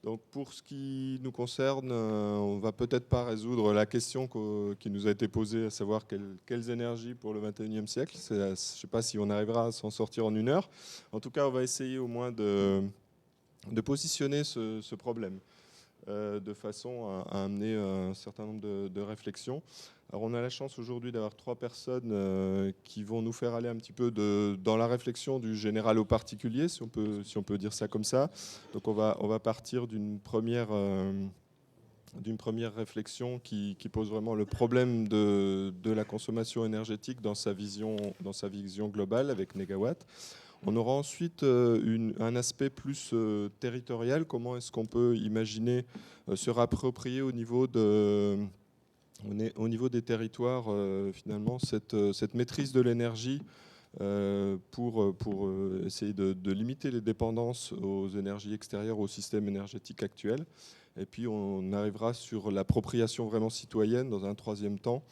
Donc pour ce qui nous concerne, on ne va peut-être pas résoudre la question qui nous a été posée, à savoir quelles énergies pour le 21e siècle. Je ne sais pas si on arrivera à s'en sortir en 1 heure. En tout cas, on va essayer au moins de positionner ce problème de façon à amener un certain nombre de réflexions. Alors on a la chance aujourd'hui d'avoir 3 personnes qui vont nous faire aller un petit peu dans la réflexion du général au particulier, si on peut dire ça comme ça. Donc on va partir d'une première réflexion qui pose vraiment le problème de la consommation énergétique dans sa vision globale avec Négawatt. On aura ensuite un aspect plus territorial. Comment est-ce qu'on peut imaginer se réapproprier au niveau des territoires finalement cette maîtrise de l'énergie pour essayer de limiter les dépendances aux énergies extérieures au système énergétique actuel. Et puis on arrivera sur l'appropriation vraiment citoyenne dans un 3e temps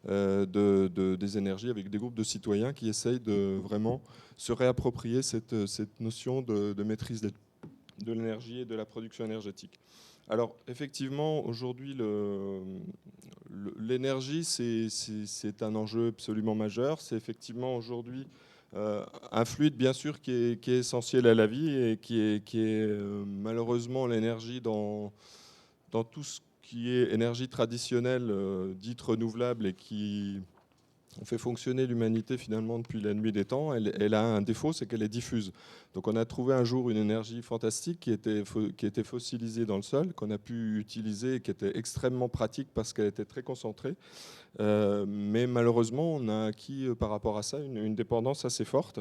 des énergies avec des groupes de citoyens qui essayent de vraiment se réapproprier cette notion de maîtrise de l'énergie et de la production énergétique. Alors effectivement, aujourd'hui, l'énergie, c'est un enjeu absolument majeur. C'est effectivement aujourd'hui un fluide, bien sûr, qui est essentiel à la vie et qui est malheureusement l'énergie dans tout ce qui est énergie traditionnelle, dite renouvelable et qui ont fait fonctionner l'humanité finalement depuis la nuit des temps. Elle a un défaut, c'est qu'elle est diffuse. Donc on a trouvé un jour une énergie fantastique qui était fossilisée dans le sol, qu'on a pu utiliser et qui était extrêmement pratique parce qu'elle était très concentrée. Mais malheureusement, on a acquis par rapport à ça une dépendance assez forte,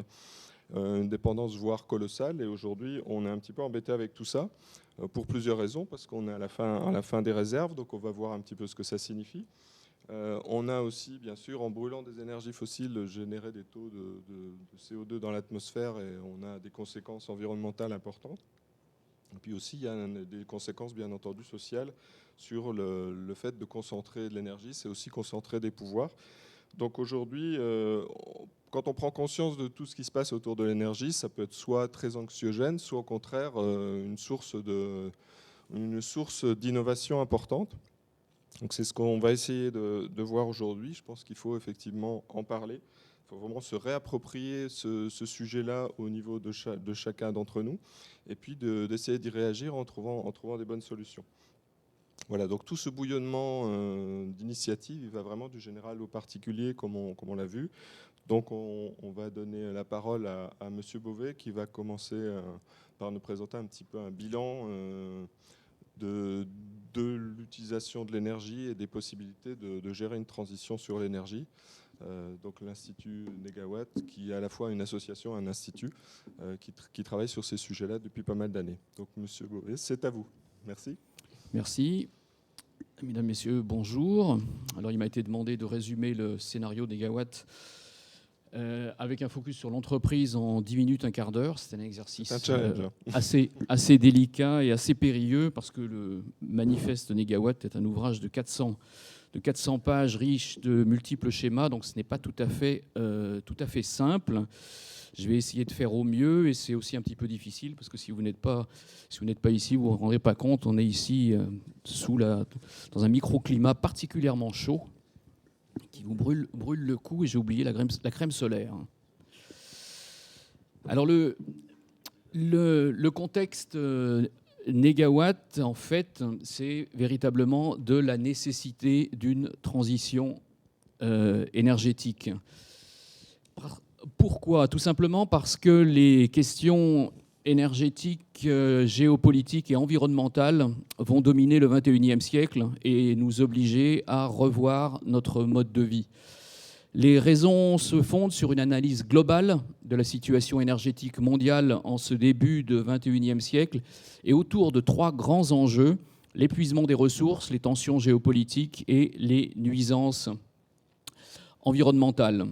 une dépendance voire colossale. Et aujourd'hui, on est un petit peu embêté avec tout ça pour plusieurs raisons, parce qu'on est à la fin des réserves, donc on va voir un petit peu ce que ça signifie. On a aussi, bien sûr, en brûlant des énergies fossiles, généré des taux de CO2 dans l'atmosphère et on a des conséquences environnementales importantes. Et puis aussi, il y a des conséquences, bien entendu, sociales sur le fait de concentrer de l'énergie. C'est aussi concentrer des pouvoirs. Donc aujourd'hui, quand on prend conscience de tout ce qui se passe autour de l'énergie, ça peut être soit très anxiogène, soit au contraire une source d'innovation importante. Donc c'est ce qu'on va essayer de voir aujourd'hui. Je pense qu'il faut effectivement en parler. Il faut vraiment se réapproprier ce sujet-là au niveau de chacun d'entre nous et puis d'essayer d'y réagir en trouvant des bonnes solutions. Voilà, donc tout ce bouillonnement d'initiatives, il va vraiment du général au particulier, comme on l'a vu. Donc on va donner la parole à M. Beauvais qui va commencer par nous présenter un petit peu un bilan de l'utilisation de l'énergie et des possibilités de gérer une transition sur l'énergie. Donc l'Institut Négawatt, qui est à la fois une association et un institut qui travaille sur ces sujets-là depuis pas mal d'années. Donc M. Beauvais, c'est à vous. Merci. Merci. Mesdames, Messieurs, bonjour. Alors, il m'a été demandé de résumer le scénario Négawatt avec un focus sur l'entreprise en 10 minutes, un quart d'heure. C'est un exercice assez délicat et assez périlleux parce que le manifeste Négawatt est un ouvrage de 400 pages riche de multiples schémas, donc ce n'est pas tout à fait simple. Je vais essayer de faire au mieux et c'est aussi un petit peu difficile parce que si vous n'êtes pas ici, vous ne vous rendrez pas compte, on est ici dans un microclimat particulièrement chaud qui vous brûle le cou et j'ai oublié la crème solaire. Alors le contexte Négawatt, en fait, c'est véritablement de la nécessité d'une transition énergétique. Pourquoi ? Tout simplement parce que les questions énergétiques, géopolitiques et environnementales vont dominer le XXIe siècle et nous obliger à revoir notre mode de vie. Les raisons se fondent sur une analyse globale de la situation énergétique mondiale en ce début de XXIe siècle et autour de 3 grands enjeux, l'épuisement des ressources, les tensions géopolitiques et les nuisances environnementales.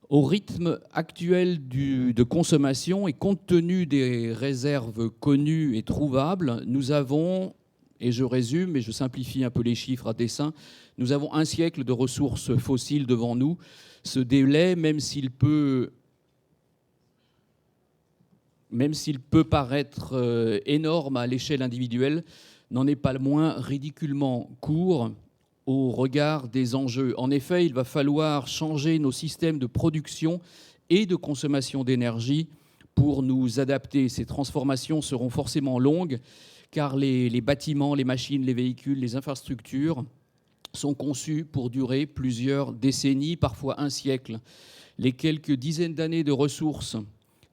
Au rythme actuel de consommation et compte tenu des réserves connues et trouvables, nous avons, et je résume et je simplifie un peu les chiffres à dessein, nous avons un siècle de ressources fossiles devant nous. Ce délai, même s'il peut même s'il peut paraître énorme à l'échelle individuelle, n'en est pas le moins ridiculement court au regard des enjeux. En effet, il va falloir changer nos systèmes de production et de consommation d'énergie pour nous adapter. Ces transformations seront forcément longues, car les bâtiments, les machines, les véhicules, les infrastructures sont conçus pour durer plusieurs décennies, parfois un siècle. Les quelques dizaines d'années de ressources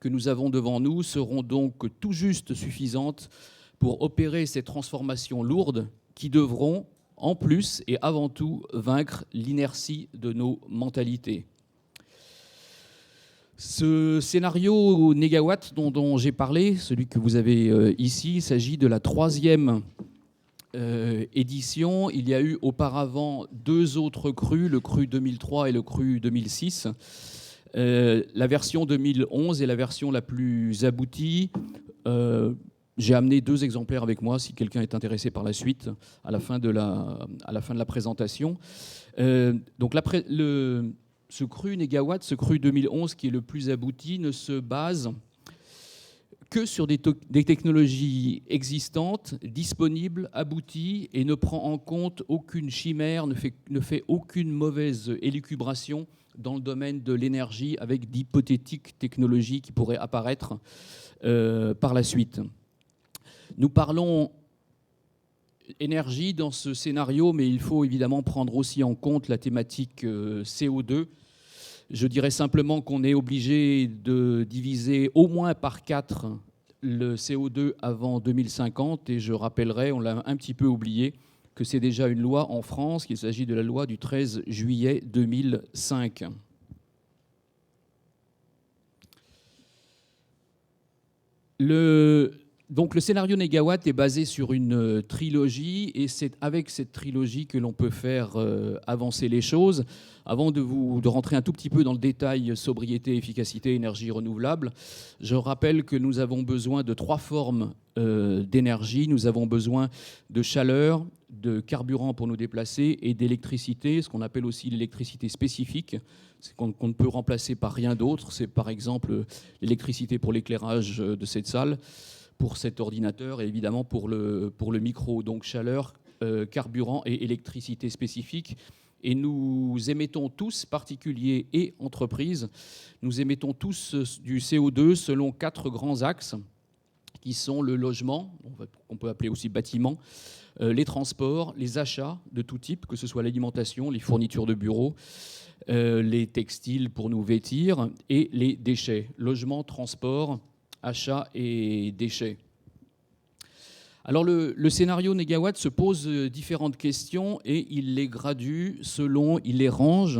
que nous avons devant nous seront donc tout juste suffisantes pour opérer ces transformations lourdes qui devront, en plus et avant tout, vaincre l'inertie de nos mentalités. Ce scénario négawatt dont j'ai parlé, celui que vous avez ici, il s'agit de la 3e édition. Il y a eu auparavant 2 autres crus, le cru 2003 et le cru 2006. La version 2011 est la version la plus aboutie. J'ai amené 2 exemplaires avec moi, si quelqu'un est intéressé par la suite, à la fin de la présentation. Donc ce cru négawatt, ce cru 2011 qui est le plus abouti, ne se base que sur des technologies existantes, disponibles, abouties, et ne prend en compte aucune chimère, ne fait aucune mauvaise élucubration dans le domaine de l'énergie avec d'hypothétiques technologies qui pourraient apparaître par la suite. Nous parlons énergie dans ce scénario, mais il faut évidemment prendre aussi en compte la thématique CO2. Je dirais simplement qu'on est obligé de diviser au moins par 4 le CO2 avant 2050, et je rappellerai, on l'a un petit peu oublié, que c'est déjà une loi en France, qu'il s'agit de la loi du 13 juillet 2005. Donc le scénario négawatt est basé sur une trilogie, et c'est avec cette trilogie que l'on peut faire avancer les choses. Avant de rentrer un tout petit peu dans le détail sobriété, efficacité, énergie renouvelable, je rappelle que nous avons besoin de 3 formes d'énergie. Nous avons besoin de chaleur, de carburant pour nous déplacer et d'électricité, ce qu'on appelle aussi l'électricité spécifique, qu'on ne peut remplacer par rien d'autre. C'est par exemple l'électricité pour l'éclairage de cette salle, pour cet ordinateur et évidemment pour le micro. Donc chaleur, carburant et électricité spécifique. Et nous émettons tous, particuliers et entreprises, nous émettons tous du CO2 selon 4 grands axes qui sont le logement, qu'on peut appeler aussi bâtiment, les transports, les achats de tout type, que ce soit l'alimentation, les fournitures de bureaux, les textiles pour nous vêtir, et les déchets, logement, transport, achats et déchets. Alors le scénario négawatt se pose différentes questions et il les gradue il les range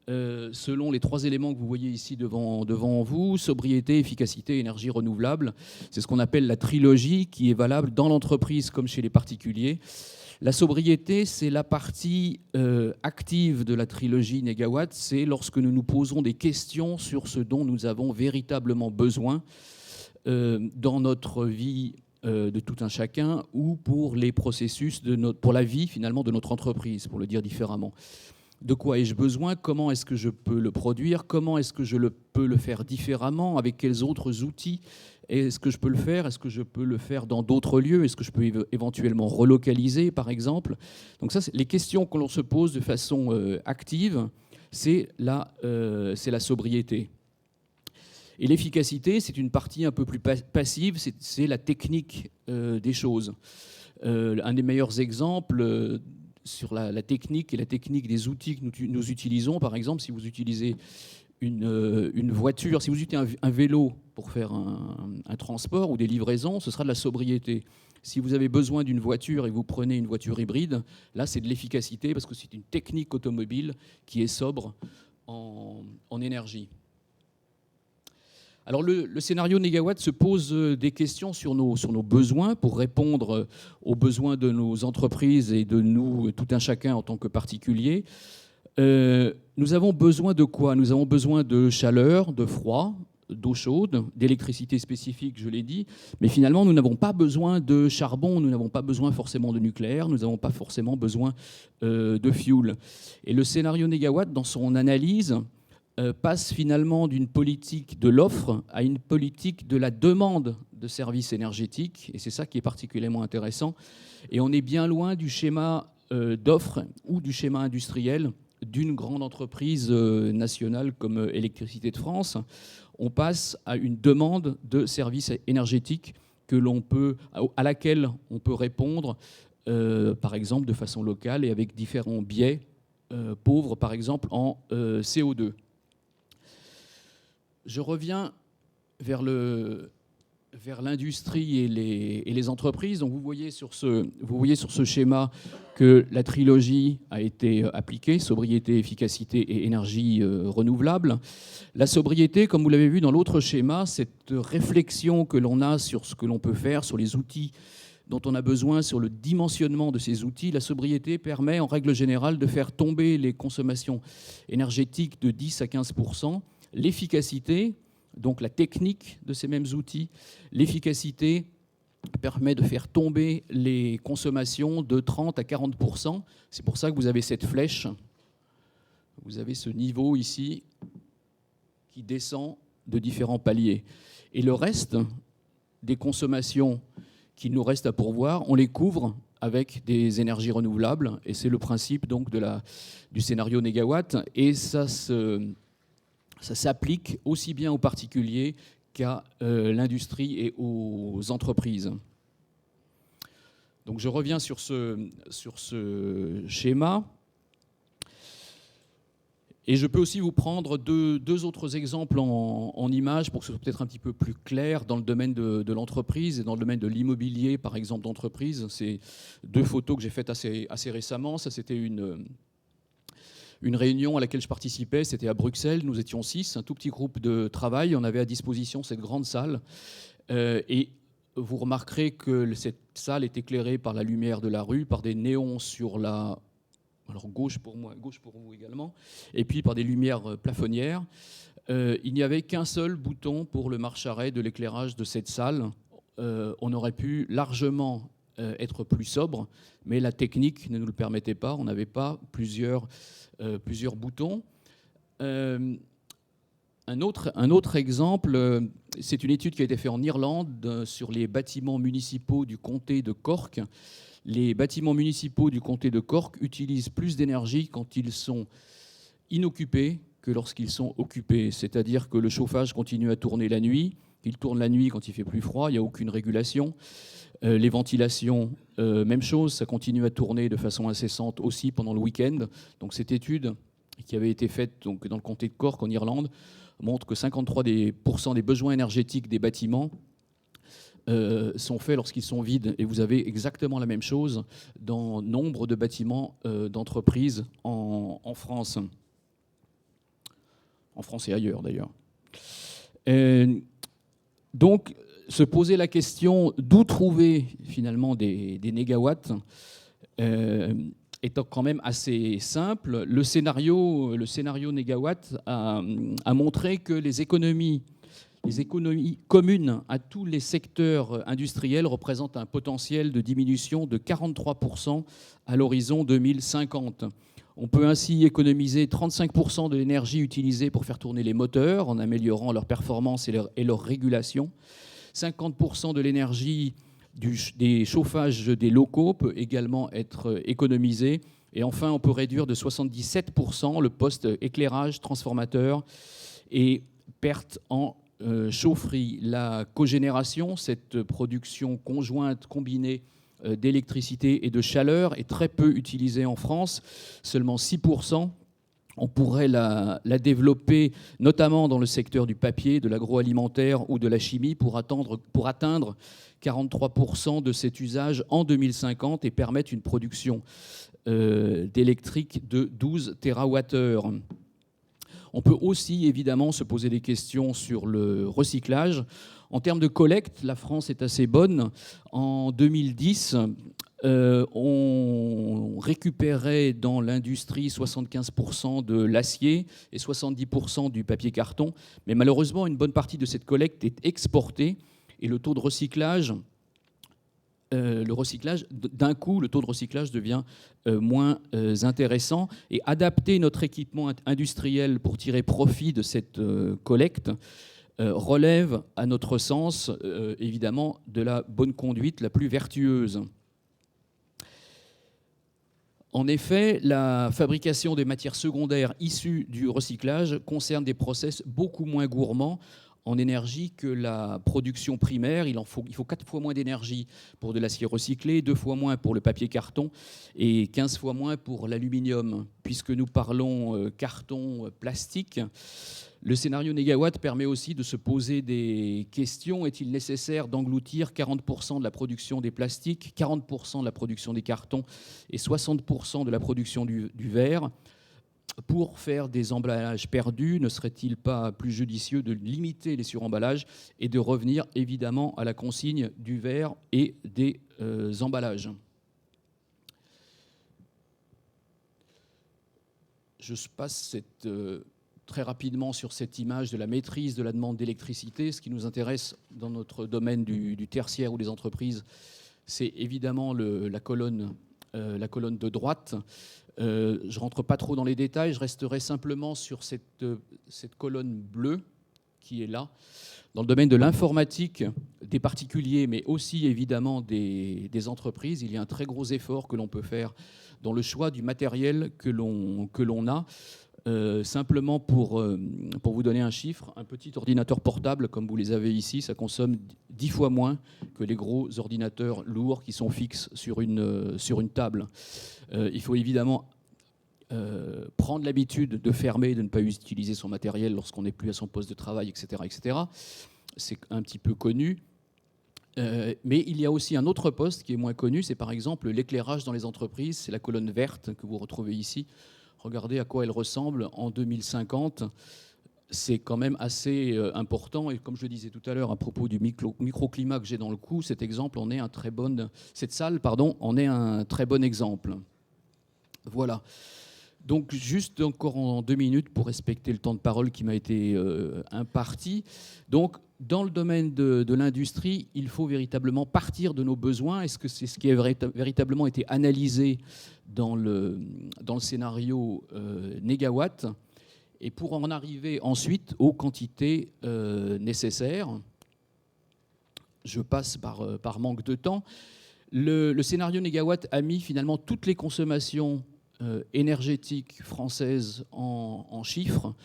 selon les 3 éléments que vous voyez ici devant vous: sobriété, efficacité, énergie renouvelable. C'est ce qu'on appelle la trilogie, qui est valable dans l'entreprise comme chez les particuliers. La sobriété, c'est la partie active de la trilogie négawatt. C'est lorsque nous nous posons des questions sur ce dont nous avons véritablement besoin dans notre vie de tout un chacun, ou pour les processus pour la vie finalement de notre entreprise, pour le dire différemment. De quoi ai-je besoin? Comment est-ce que je peux le produire? Comment est-ce que je peux le faire différemment? Avec quels autres outils est-ce que je peux le faire? Est-ce que je peux le faire dans d'autres lieux? Est-ce que je peux éventuellement relocaliser, par exemple? Donc ça, c'est les questions que l'on se pose de façon active, c'est la sobriété. Et l'efficacité, c'est une partie un peu plus passive, c'est la technique des choses. Un des meilleurs exemples sur la technique et la technique des outils que nous utilisons, par exemple, si vous utilisez une voiture, si vous utilisez un vélo pour faire un transport ou des livraisons, ce sera de la sobriété. Si vous avez besoin d'une voiture et vous prenez une voiture hybride, là, c'est de l'efficacité parce que c'est une technique automobile qui est sobre en énergie. Alors le scénario négawatt se pose des questions sur nos besoins pour répondre aux besoins de nos entreprises et de nous, tout un chacun en tant que particulier. Nous avons besoin de quoi? Nous avons besoin de chaleur, de froid, d'eau chaude, d'électricité spécifique, je l'ai dit, mais finalement nous n'avons pas besoin de charbon, nous n'avons pas besoin forcément de nucléaire, nous n'avons pas forcément besoin de fuel. Et le scénario négawatt, dans son analyse, passe finalement d'une politique de l'offre à une politique de la demande de services énergétiques, et c'est ça qui est particulièrement intéressant. Et on est bien loin du schéma d'offre ou du schéma industriel d'une grande entreprise nationale comme Électricité de France. On passe à une demande de services énergétiques à laquelle on peut répondre, par exemple, de façon locale et avec différents biais pauvres, par exemple, en CO2. Je reviens vers l'industrie et les entreprises. Donc vous voyez sur ce schéma que la trilogie a été appliquée, sobriété, efficacité et énergie renouvelable. La sobriété, comme vous l'avez vu dans l'autre schéma, cette réflexion que l'on a sur ce que l'on peut faire, sur les outils dont on a besoin, sur le dimensionnement de ces outils, la sobriété permet en règle générale de faire tomber les consommations énergétiques de 10 à 15%. L'efficacité, donc la technique de ces mêmes outils, l'efficacité permet de faire tomber les consommations de 30 à 40%. C'est pour ça que vous avez cette flèche, vous avez ce niveau ici qui descend de différents paliers. Et le reste des consommations qu'il nous reste à pourvoir, on les couvre avec des énergies renouvelables. Et c'est le principe donc du scénario négawatt. Et ça s'applique aussi bien aux particuliers qu'à l'industrie et aux entreprises. Donc je reviens sur ce schéma. Et je peux aussi vous prendre deux autres exemples en images pour que ce soit peut-être un petit peu plus clair dans le domaine de l'entreprise et dans le domaine de l'immobilier, par exemple, d'entreprise. C'est deux photos que j'ai faites assez récemment. Ça, c'était une réunion à laquelle je participais, c'était à Bruxelles. Nous étions 6, un tout petit groupe de travail. On avait à disposition cette grande salle. Et vous remarquerez que cette salle est éclairée par la lumière de la rue, par des néons sur la... Alors gauche pour moi, gauche pour vous également, et puis par des lumières plafonnières. Il n'y avait qu'un seul bouton pour le marche-arrêt de l'éclairage de cette salle. On aurait pu largement être plus sobre, mais la technique ne nous le permettait pas. On n'avait pas plusieurs boutons. Un autre exemple, c'est une étude qui a été faite en Irlande sur les bâtiments municipaux du comté de Cork. Les bâtiments municipaux du comté de Cork utilisent plus d'énergie quand ils sont inoccupés que lorsqu'ils sont occupés. C'est-à-dire que le chauffage continue à tourner la nuit, il tourne la nuit quand il fait plus froid, il n'y a aucune régulation. Les ventilations, même chose, ça continue à tourner de façon incessante aussi pendant le week-end. Donc cette étude qui avait été faite donc, dans le comté de Cork en Irlande montre que 53% des besoins énergétiques des bâtiments sont faits lorsqu'ils sont vides. Et vous avez exactement la même chose dans nombre de bâtiments d'entreprises en France. En France et ailleurs, d'ailleurs. Donc, se poser la question d'où trouver, finalement, des négawatts est quand même assez simple. Le scénario négawatt a montré que les économies communes à tous les secteurs industriels représentent un potentiel de diminution de 43% à l'horizon 2050. On peut ainsi économiser 35% de l'énergie utilisée pour faire tourner les moteurs en améliorant leur performance et leur régulation. 50% de l'énergie des chauffages des locaux peut également être économisée. Et enfin, on peut réduire de 77% le poste éclairage transformateur et perte en chaufferie. La cogénération, cette production conjointe combinée d'électricité et de chaleur, est très peu utilisée en France, seulement 6%. On pourrait la développer notamment dans le secteur du papier, de l'agroalimentaire ou de la chimie pour atteindre 43% de cet usage en 2050 et permettre une production d'électrique de 12 TWh. On peut aussi évidemment se poser des questions sur le recyclage. En termes de collecte, la France est assez bonne. En 2010, on récupérait dans l'industrie 75% de l'acier et 70% du papier carton. Mais malheureusement, une bonne partie de cette collecte est exportée et le taux de recyclage le recyclage, d'un coup, le taux de recyclage devient moins intéressant. Et adapter notre équipement industriel pour tirer profit de cette collecte relève, à notre sens, évidemment, de la bonne conduite la plus vertueuse. En effet, la fabrication des matières secondaires issues du recyclage concerne des process beaucoup moins gourmands en énergie que la production primaire. Il faut 4 fois moins d'énergie pour de l'acier recyclé, 2 fois moins pour le papier carton et 15 fois moins pour l'aluminium. Puisque nous parlons carton, plastique, le scénario négawatt permet aussi de se poser des questions. Est-il nécessaire d'engloutir 40% de la production des plastiques, 40% de la production des cartons et 60% de la production du verre pour faire des emballages perdus? Ne serait-il pas plus judicieux de limiter les suremballages et de revenir évidemment à la consigne du verre et des emballages? Je passe très rapidement sur cette image de la maîtrise de la demande d'électricité. Ce qui nous intéresse dans notre domaine du tertiaire ou des entreprises, c'est évidemment la colonne de droite. Je ne rentre pas trop dans les détails, je resterai simplement sur cette colonne bleue qui est là. Dans le domaine de l'informatique, des particuliers, mais aussi évidemment des entreprises, il y a un très gros effort que l'on peut faire dans le choix du matériel que l'on a. Simplement pour vous donner un chiffre, un petit ordinateur portable, comme vous les avez ici, ça consomme 10 fois moins que les gros ordinateurs lourds qui sont fixes sur une table. Il faut évidemment prendre l'habitude de fermer, de ne pas utiliser son matériel lorsqu'on n'est plus à son poste de travail, etc. etc. C'est un petit peu connu. Mais il y a aussi un autre poste qui est moins connu, c'est par exemple l'éclairage dans les entreprises. C'est la colonne verte que vous retrouvez ici. Regardez à quoi elle ressemble en 2050. C'est quand même assez important. Et comme je le disais tout à l'heure à propos du microclimat que j'ai dans le cou, cette salle en est un très bon exemple. Voilà. Donc juste encore en 2 minutes pour respecter le temps de parole qui m'a été imparti. Donc dans le domaine de l'industrie, il faut véritablement partir de nos besoins. Est-ce que c'est ce qui a véritablement été analysé dans le scénario négawatt? Et pour en arriver ensuite aux quantités nécessaires, je passe par manque de temps. Le scénario négawatt a mis finalement toutes les consommations énergétiques françaises en chiffres,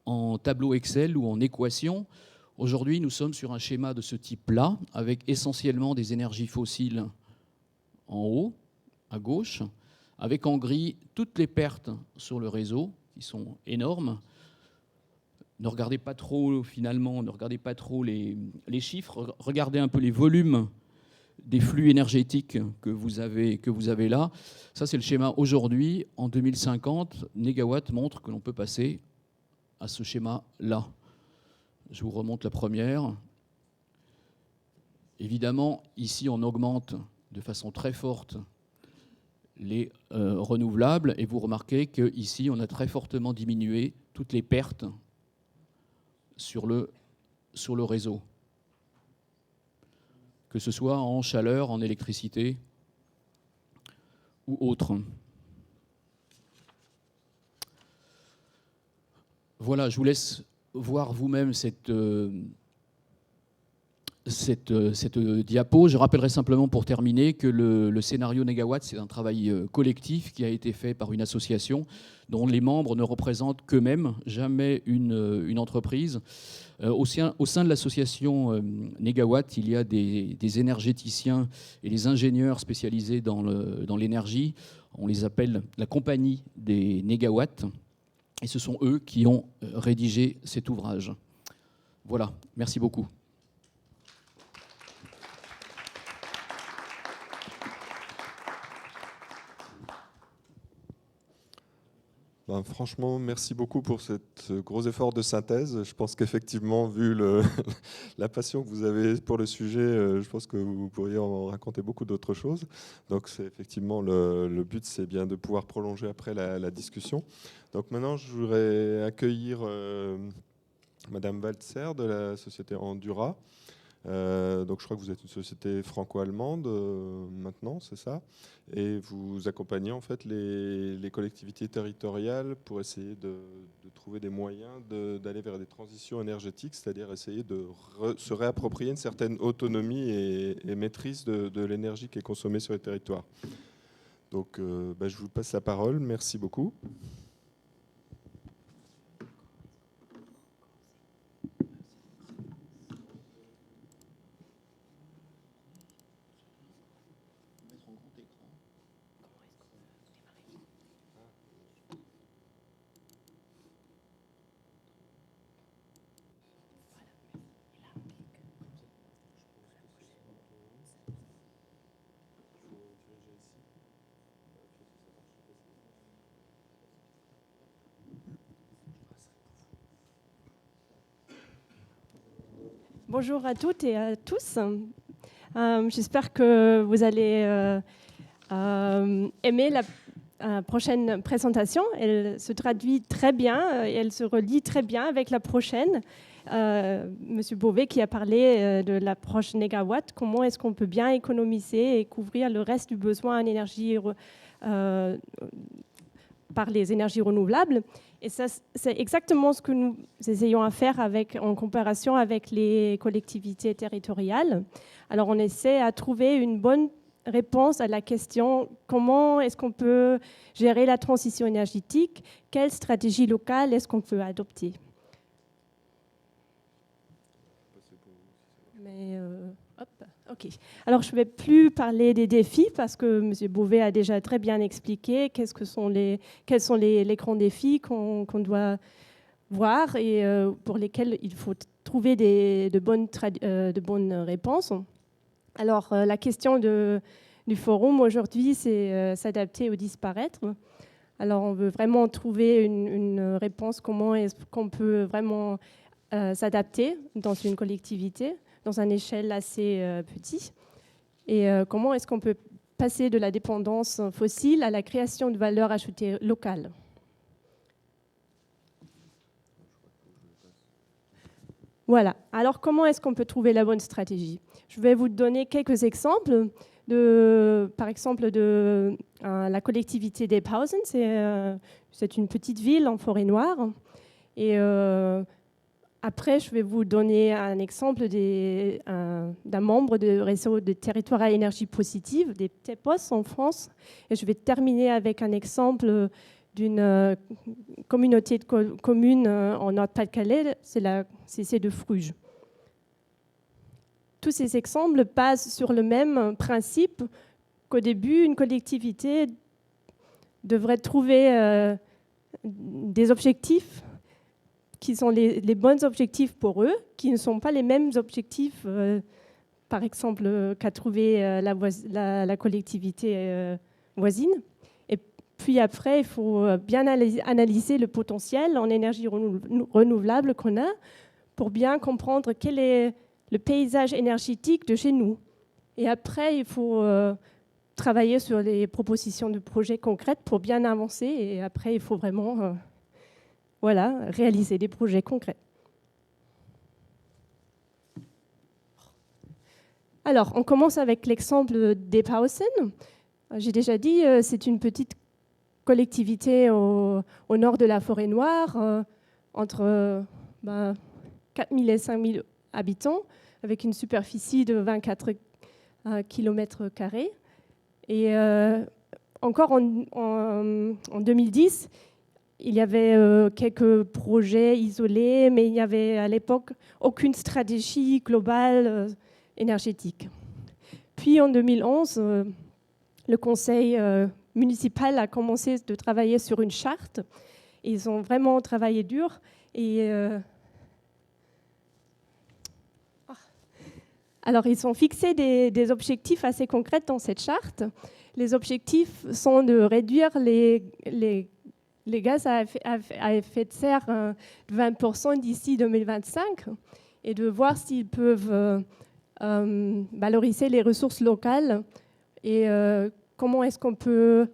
en tableau Excel ou en équations. Aujourd'hui, nous sommes sur un schéma de ce type-là, avec essentiellement des énergies fossiles en haut, à gauche, avec en gris toutes les pertes sur le réseau, qui sont énormes. Ne regardez pas trop, finalement, les chiffres, regardez un peu les volumes des flux énergétiques que vous avez là. Ça, c'est le schéma aujourd'hui. En 2050, Négawatt montre que l'on peut passer à ce schéma-là. Je vous remonte la première. Évidemment, ici, on augmente de façon très forte les renouvelables. Et vous remarquez qu'ici, on a très fortement diminué toutes les pertes sur le réseau, que ce soit en chaleur, en électricité ou autre. Voilà, je vous laisse voir vous-même cette diapo. Je rappellerai simplement pour terminer que le scénario Négawatt, c'est un travail collectif qui a été fait par une association dont les membres ne représentent qu'eux-mêmes, jamais une entreprise. Au sein de l'association Négawatt, il y a des énergéticiens et des ingénieurs spécialisés dans l'énergie. On les appelle la compagnie des Négawatts. Et ce sont eux qui ont rédigé cet ouvrage. Voilà, merci beaucoup. Ben, franchement, merci beaucoup pour ce gros effort de synthèse. Je pense qu'effectivement, vu la passion que vous avez pour le sujet, je pense que vous pourriez en raconter beaucoup d'autres choses. Donc, c'est effectivement le but, c'est bien de pouvoir prolonger après la discussion. Donc maintenant, je voudrais accueillir Madame Waltzer de la société Endura. Donc je crois que vous êtes une société franco-allemande maintenant, c'est ça? Et vous accompagnez en fait les collectivités territoriales pour essayer de trouver des moyens d'aller vers des transitions énergétiques, c'est-à-dire essayer de se réapproprier une certaine autonomie et maîtrise de l'énergie qui est consommée sur les territoires. Donc je vous passe la parole, merci beaucoup. Bonjour à toutes et à tous. J'espère que vous allez aimer la prochaine présentation. Elle se traduit très bien et elle se relie très bien avec la prochaine. Monsieur Beauvais qui a parlé de l'approche négawatt, comment est-ce qu'on peut bien économiser et couvrir le reste du besoin en énergie par les énergies renouvelables. Et ça, c'est exactement ce que nous essayons à faire en comparaison avec les collectivités territoriales. Alors, on essaie à trouver une bonne réponse à la question comment est-ce qu'on peut gérer la transition énergétique, quelle stratégie locale est-ce qu'on peut adopter. Mais ok. Alors, je ne vais plus parler des défis parce que M. Beauvais a déjà très bien expliqué quels sont les grands défis qu'on doit voir et pour lesquels il faut trouver de bonnes réponses. Alors, la question du forum aujourd'hui, c'est s'adapter ou disparaître. Alors, on veut vraiment trouver une réponse, comment est-ce qu'on peut vraiment s'adapter dans une collectivité, dans une échelle assez petite. Et comment est-ce qu'on peut passer de la dépendance fossile à la création de valeur ajoutée locale. Voilà. Alors, comment est-ce qu'on peut trouver la bonne stratégie? Je vais vous donner quelques exemples. Par exemple, de la collectivité d'Ephausen. C'est une petite ville en Forêt-Noire. Et après, je vais vous donner un exemple d'un membre du réseau de territoires à énergie positive, des TEPOS en France. Et je vais terminer avec un exemple d'une communauté de communes en Nord-Pas-de-Calais, c'est la CC de Fruges. Tous ces exemples basent sur le même principe qu'au début, une collectivité devrait trouver des objectifs qui sont les bons objectifs pour eux, qui ne sont pas les mêmes objectifs, par exemple, qu'a trouvé la collectivité voisine. Et puis après, il faut bien analyser le potentiel en énergie renouvelable qu'on a pour bien comprendre quel est le paysage énergétique de chez nous. Et après, il faut travailler sur les propositions de projets concrètes pour bien avancer. Et après, il faut vraiment réaliser des projets concrets. Alors, on commence avec l'exemple d'Ephausen. J'ai déjà dit, c'est une petite collectivité au nord de la Forêt-Noire, entre 4 000 et 5 000 habitants, avec une superficie de 24 km². Et encore en 2010, il y avait quelques projets isolés, mais il n'y avait à l'époque aucune stratégie globale énergétique. Puis en 2011, le conseil municipal a commencé de travailler sur une charte. Ils ont vraiment travaillé dur. Et alors, ils ont fixé des objectifs assez concrets dans cette charte. Les objectifs sont de réduire les gaz à effet de serre de 20% d'ici 2025 et de voir s'ils peuvent valoriser les ressources locales et comment est-ce qu'on peut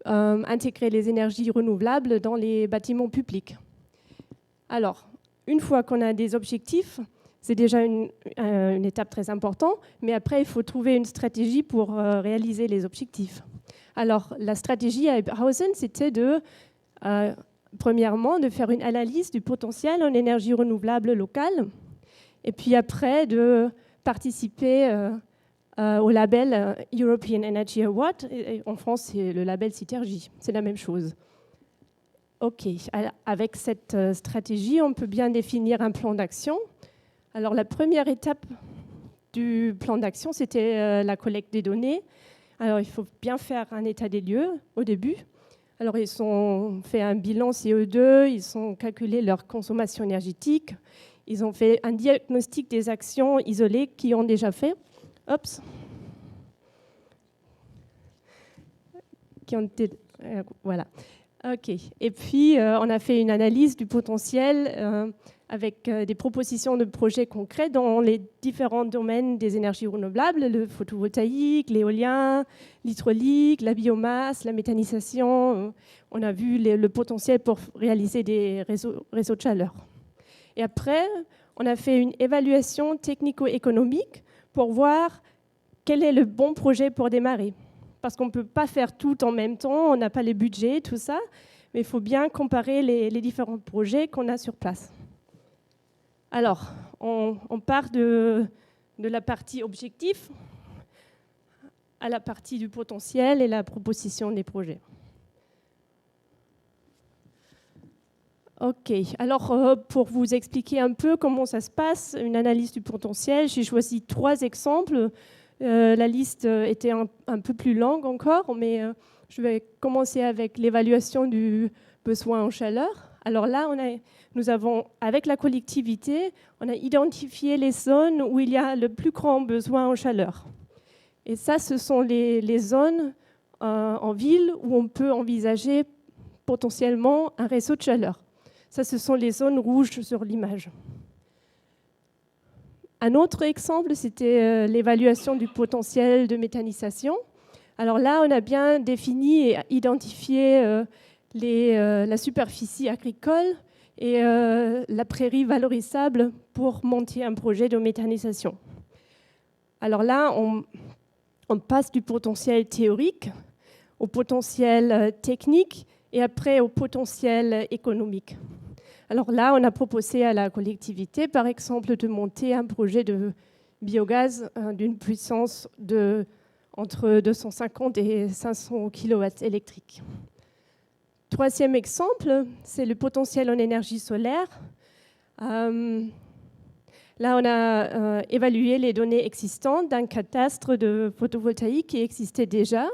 intégrer les énergies renouvelables dans les bâtiments publics. Alors, une fois qu'on a des objectifs, C'est déjà une étape très importante, mais après, il faut trouver une stratégie pour réaliser les objectifs. Alors, la stratégie à Eberhausen, c'était premièrement, de faire une analyse du potentiel en énergie renouvelable locale, et puis après, de participer au label European Energy Award. Et en France, c'est le label Citergy. C'est la même chose. OK. Avec cette stratégie, on peut bien définir un plan d'action. Alors, la première étape du plan d'action, c'était la collecte des données. Alors, il faut bien faire un état des lieux au début. Alors, ils ont fait un bilan CO2, ils ont calculé leur consommation énergétique, ils ont fait un diagnostic des actions isolées qu'ils ont déjà fait. Voilà. OK. Et puis, on a fait une analyse du potentiel avec des propositions de projets concrets dans les différents domaines des énergies renouvelables, le photovoltaïque, l'éolien, l'hydraulique, la biomasse, la méthanisation. On a vu le potentiel pour réaliser des réseaux de chaleur. Et après, on a fait une évaluation technico-économique pour voir quel est le bon projet pour démarrer. Parce qu'on ne peut pas faire tout en même temps, on n'a pas les budgets, tout ça, mais il faut bien comparer les différents projets qu'on a sur place. Alors, on part de la partie objectif à la partie du potentiel et la proposition des projets. OK. Alors, pour vous expliquer un peu comment ça se passe, une analyse du potentiel, j'ai choisi 3 exemples. La liste était un peu plus longue encore, mais je vais commencer avec l'évaluation du besoin en chaleur. Alors là, nous avons, avec la collectivité, on a identifié les zones où il y a le plus grand besoin en chaleur. Et ça, ce sont les zones en ville où on peut envisager potentiellement un réseau de chaleur. Ça, ce sont les zones rouges sur l'image. Un autre exemple, c'était l'évaluation du potentiel de méthanisation. Alors là, on a bien défini et identifié la superficie agricole et la prairie valorisable pour monter un projet de méthanisation. Alors là, on passe du potentiel théorique au potentiel technique et après au potentiel économique. Alors là, on a proposé à la collectivité, par exemple, de monter un projet de biogaz d'une puissance entre 250 et 500 kW électriques. Troisième exemple, c'est le potentiel en énergie solaire. Là, on a évalué les données existantes d'un cadastre de photovoltaïque qui existait déjà.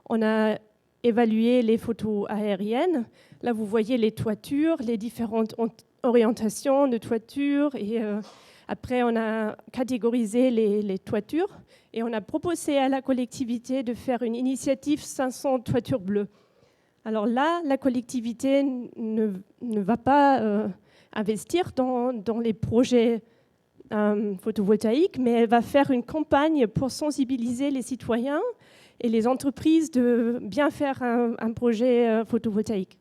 On a évalué les photos aériennes. Là, vous voyez les toitures, les différentes orientations de toitures. Et après, on a catégorisé les toitures. Et on a proposé à la collectivité de faire une initiative 500 toitures bleues. Alors là, la collectivité ne va pas investir dans les projets photovoltaïques, mais elle va faire une campagne pour sensibiliser les citoyens et les entreprises de bien faire un projet photovoltaïque.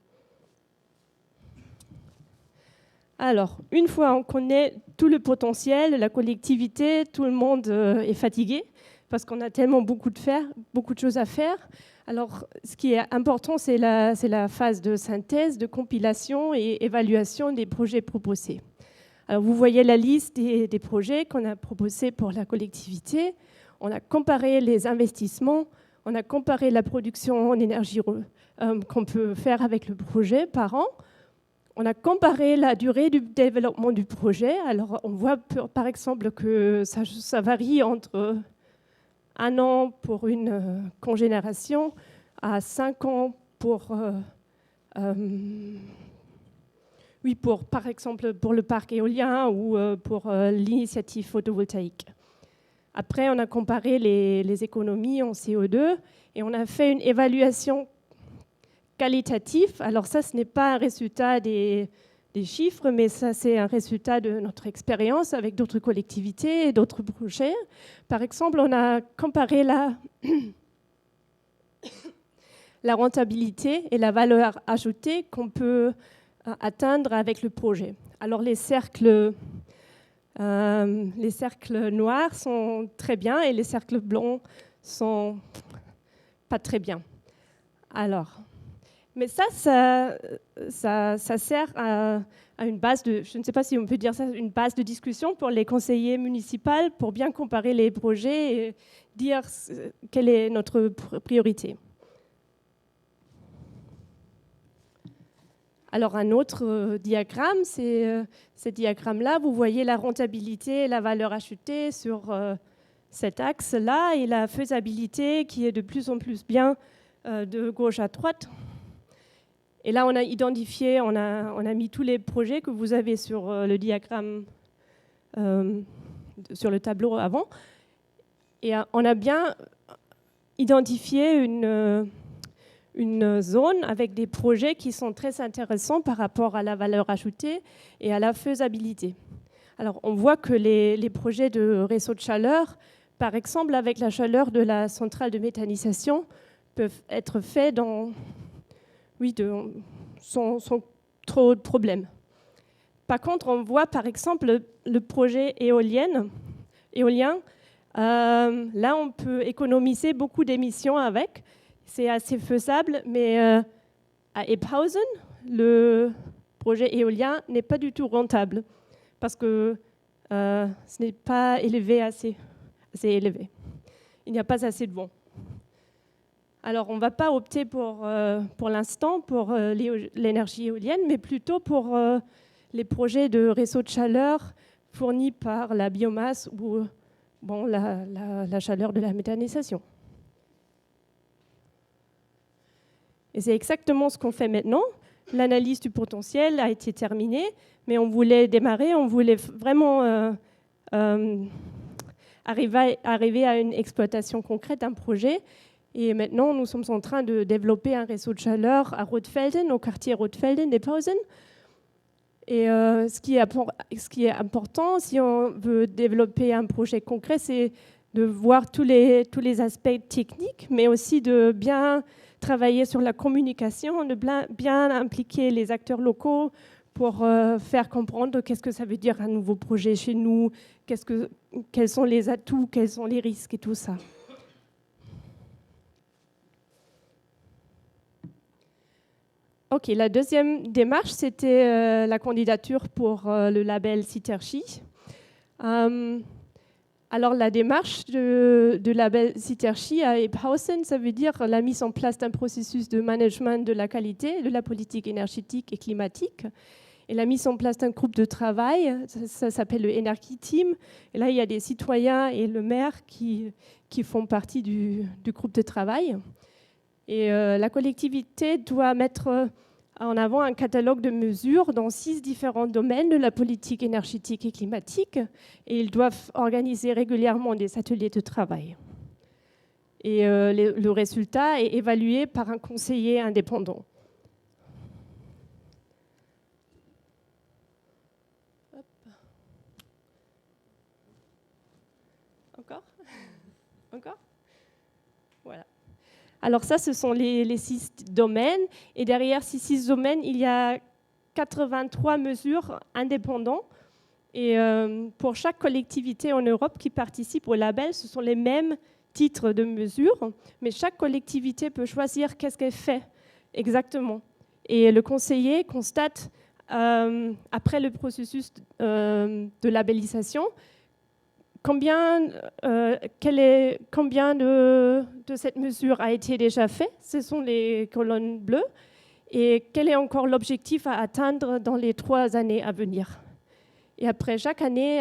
Alors, une fois on connaît tout le potentiel, la collectivité, tout le monde est fatigué parce qu'on a tellement beaucoup de choses à faire. Alors, ce qui est important, c'est la phase de synthèse, de compilation et évaluation des projets proposés. Alors, vous voyez la liste des projets qu'on a proposés pour la collectivité. On a comparé les investissements, on a comparé la production en énergie qu'on peut faire avec le projet par an. On a comparé la durée du développement du projet. Alors, on voit par exemple que ça varie entre 1 an pour une cogénération à 5 ans par exemple, pour le parc éolien ou pour l'initiative photovoltaïque. Après, on a comparé les économies en CO2 et on a fait une évaluation qualitative. Alors ça, ce n'est pas un résultat des chiffres, mais ça, c'est un résultat de notre expérience avec d'autres collectivités et d'autres projets. Par exemple, on a comparé la rentabilité et la valeur ajoutée qu'on peut atteindre avec le projet. Alors les cercles Les cercles noirs sont très bien et les cercles blancs sont pas très bien. Alors, mais ça sert à une base de, je ne sais pas si on peut dire ça, une base de discussion pour les conseillers municipaux pour bien comparer les projets et dire quelle est notre priorité. Alors un autre diagramme, c'est ce diagramme-là. Vous voyez la rentabilité et la valeur ajoutée sur cet axe-là et la faisabilité qui est de plus en plus bien de gauche à droite. Et là, on a identifié, on a mis tous les projets que vous avez sur le diagramme, sur le tableau avant. Et on a bien identifié une zone avec des projets qui sont très intéressants par rapport à la valeur ajoutée et à la faisabilité. Alors, on voit que les projets de réseau de chaleur, par exemple, avec la chaleur de la centrale de méthanisation, peuvent être faits sans trop de problèmes. Par contre, on voit, par exemple, le projet éolien. Là, on peut économiser beaucoup d'émissions avec. C'est assez faisable, mais à Ephausen, le projet éolien n'est pas du tout rentable parce que ce n'est pas assez élevé. Il n'y a pas assez de vent. Alors, on ne va pas opter pour l'instant pour l'énergie éolienne, mais plutôt pour les projets de réseau de chaleur fournis par la biomasse ou la chaleur de la méthanisation. Et c'est exactement ce qu'on fait maintenant. L'analyse du potentiel a été terminée, mais on voulait démarrer, on voulait vraiment arriver à une exploitation concrète d'un projet. Et maintenant, nous sommes en train de développer un réseau de chaleur à Rotfelden, au quartier Rotfelden d'Ephausen. Et ce qui est important, si on veut développer un projet concret, c'est de voir tous les aspects techniques, mais aussi de bien travailler sur la communication, de bien impliquer les acteurs locaux pour faire comprendre qu'est-ce que ça veut dire un nouveau projet chez nous, quels sont les atouts, quels sont les risques et tout ça. Ok, la deuxième démarche, c'était la candidature pour le label Citergy. Alors, la démarche de label Citergy à Ephausen, ça veut dire la mise en place d'un processus de management de la qualité, de la politique énergétique et climatique, et la mise en place d'un groupe de travail, ça s'appelle le Energy Team. Et là, il y a des citoyens et le maire qui font partie du groupe de travail. Et la collectivité doit mettre en avant un catalogue de mesures dans 6 différents domaines de la politique énergétique et climatique, et ils doivent organiser régulièrement des ateliers de travail. Et le résultat est évalué par un conseiller indépendant. Hop. Encore Voilà. Alors ça, ce sont les 6 domaines. Et derrière ces 6 domaines, il y a 83 mesures indépendantes. Et pour chaque collectivité en Europe qui participe au label, ce sont les mêmes titres de mesures. Mais chaque collectivité peut choisir qu'est-ce qu'elle fait exactement. Et le conseiller constate, après le processus de labellisation, combien de cette mesure a été déjà fait, ce sont les colonnes bleues, et quel est encore l'objectif à atteindre dans les 3 années à venir. Et après chaque année,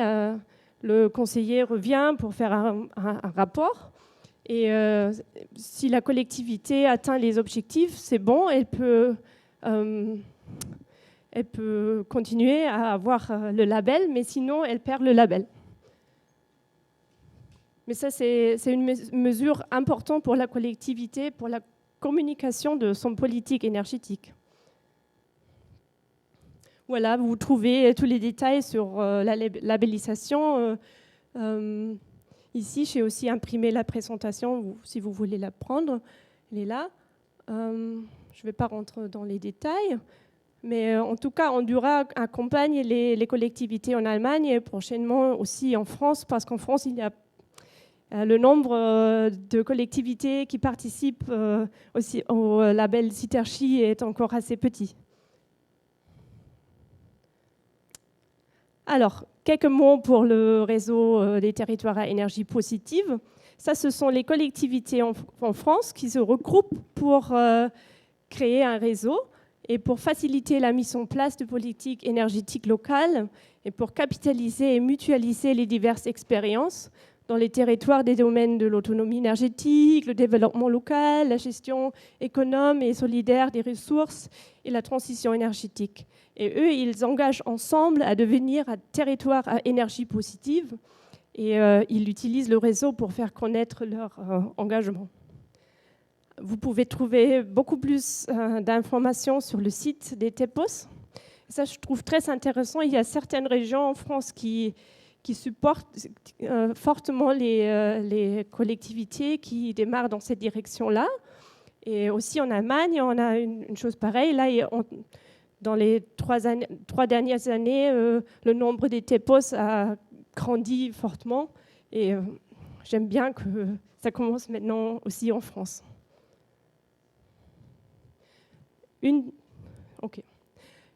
le conseiller revient pour faire un rapport, et si la collectivité atteint les objectifs, c'est bon, elle peut continuer à avoir le label, mais sinon elle perd le label. Mais ça, c'est une mesure importante pour la collectivité, pour la communication de son politique énergétique. Voilà, vous trouvez tous les détails sur la labellisation. Ici, j'ai aussi imprimé la présentation, si vous voulez la prendre. Elle est là. Je ne vais pas rentrer dans les détails, Mais en tout cas, Endura accompagne les collectivités en Allemagne et prochainement aussi en France, parce qu'en France, il y a le nombre de collectivités qui participent aussi au label Citergy est encore assez petit. Alors, quelques mots pour le réseau des territoires à énergie positive. Ça, ce sont les collectivités en France qui se regroupent pour créer un réseau et pour faciliter la mise en place de politiques énergétiques locales et pour capitaliser et mutualiser les diverses expériences dans les territoires des domaines de l'autonomie énergétique, le développement local, la gestion économe et solidaire des ressources et la transition énergétique. Et eux, ils engagent ensemble à devenir un territoire à énergie positive et ils utilisent le réseau pour faire connaître leur engagement. Vous pouvez trouver beaucoup plus d'informations sur le site des TEPOS. Ça, je trouve très intéressant. Il y a certaines régions en France qui supportent fortement les collectivités qui démarrent dans cette direction-là. Et aussi en Allemagne, on a une chose pareille. Là, dans les 3 dernières années, le nombre des TEPOS a grandi fortement. Et j'aime bien que ça commence maintenant aussi en France.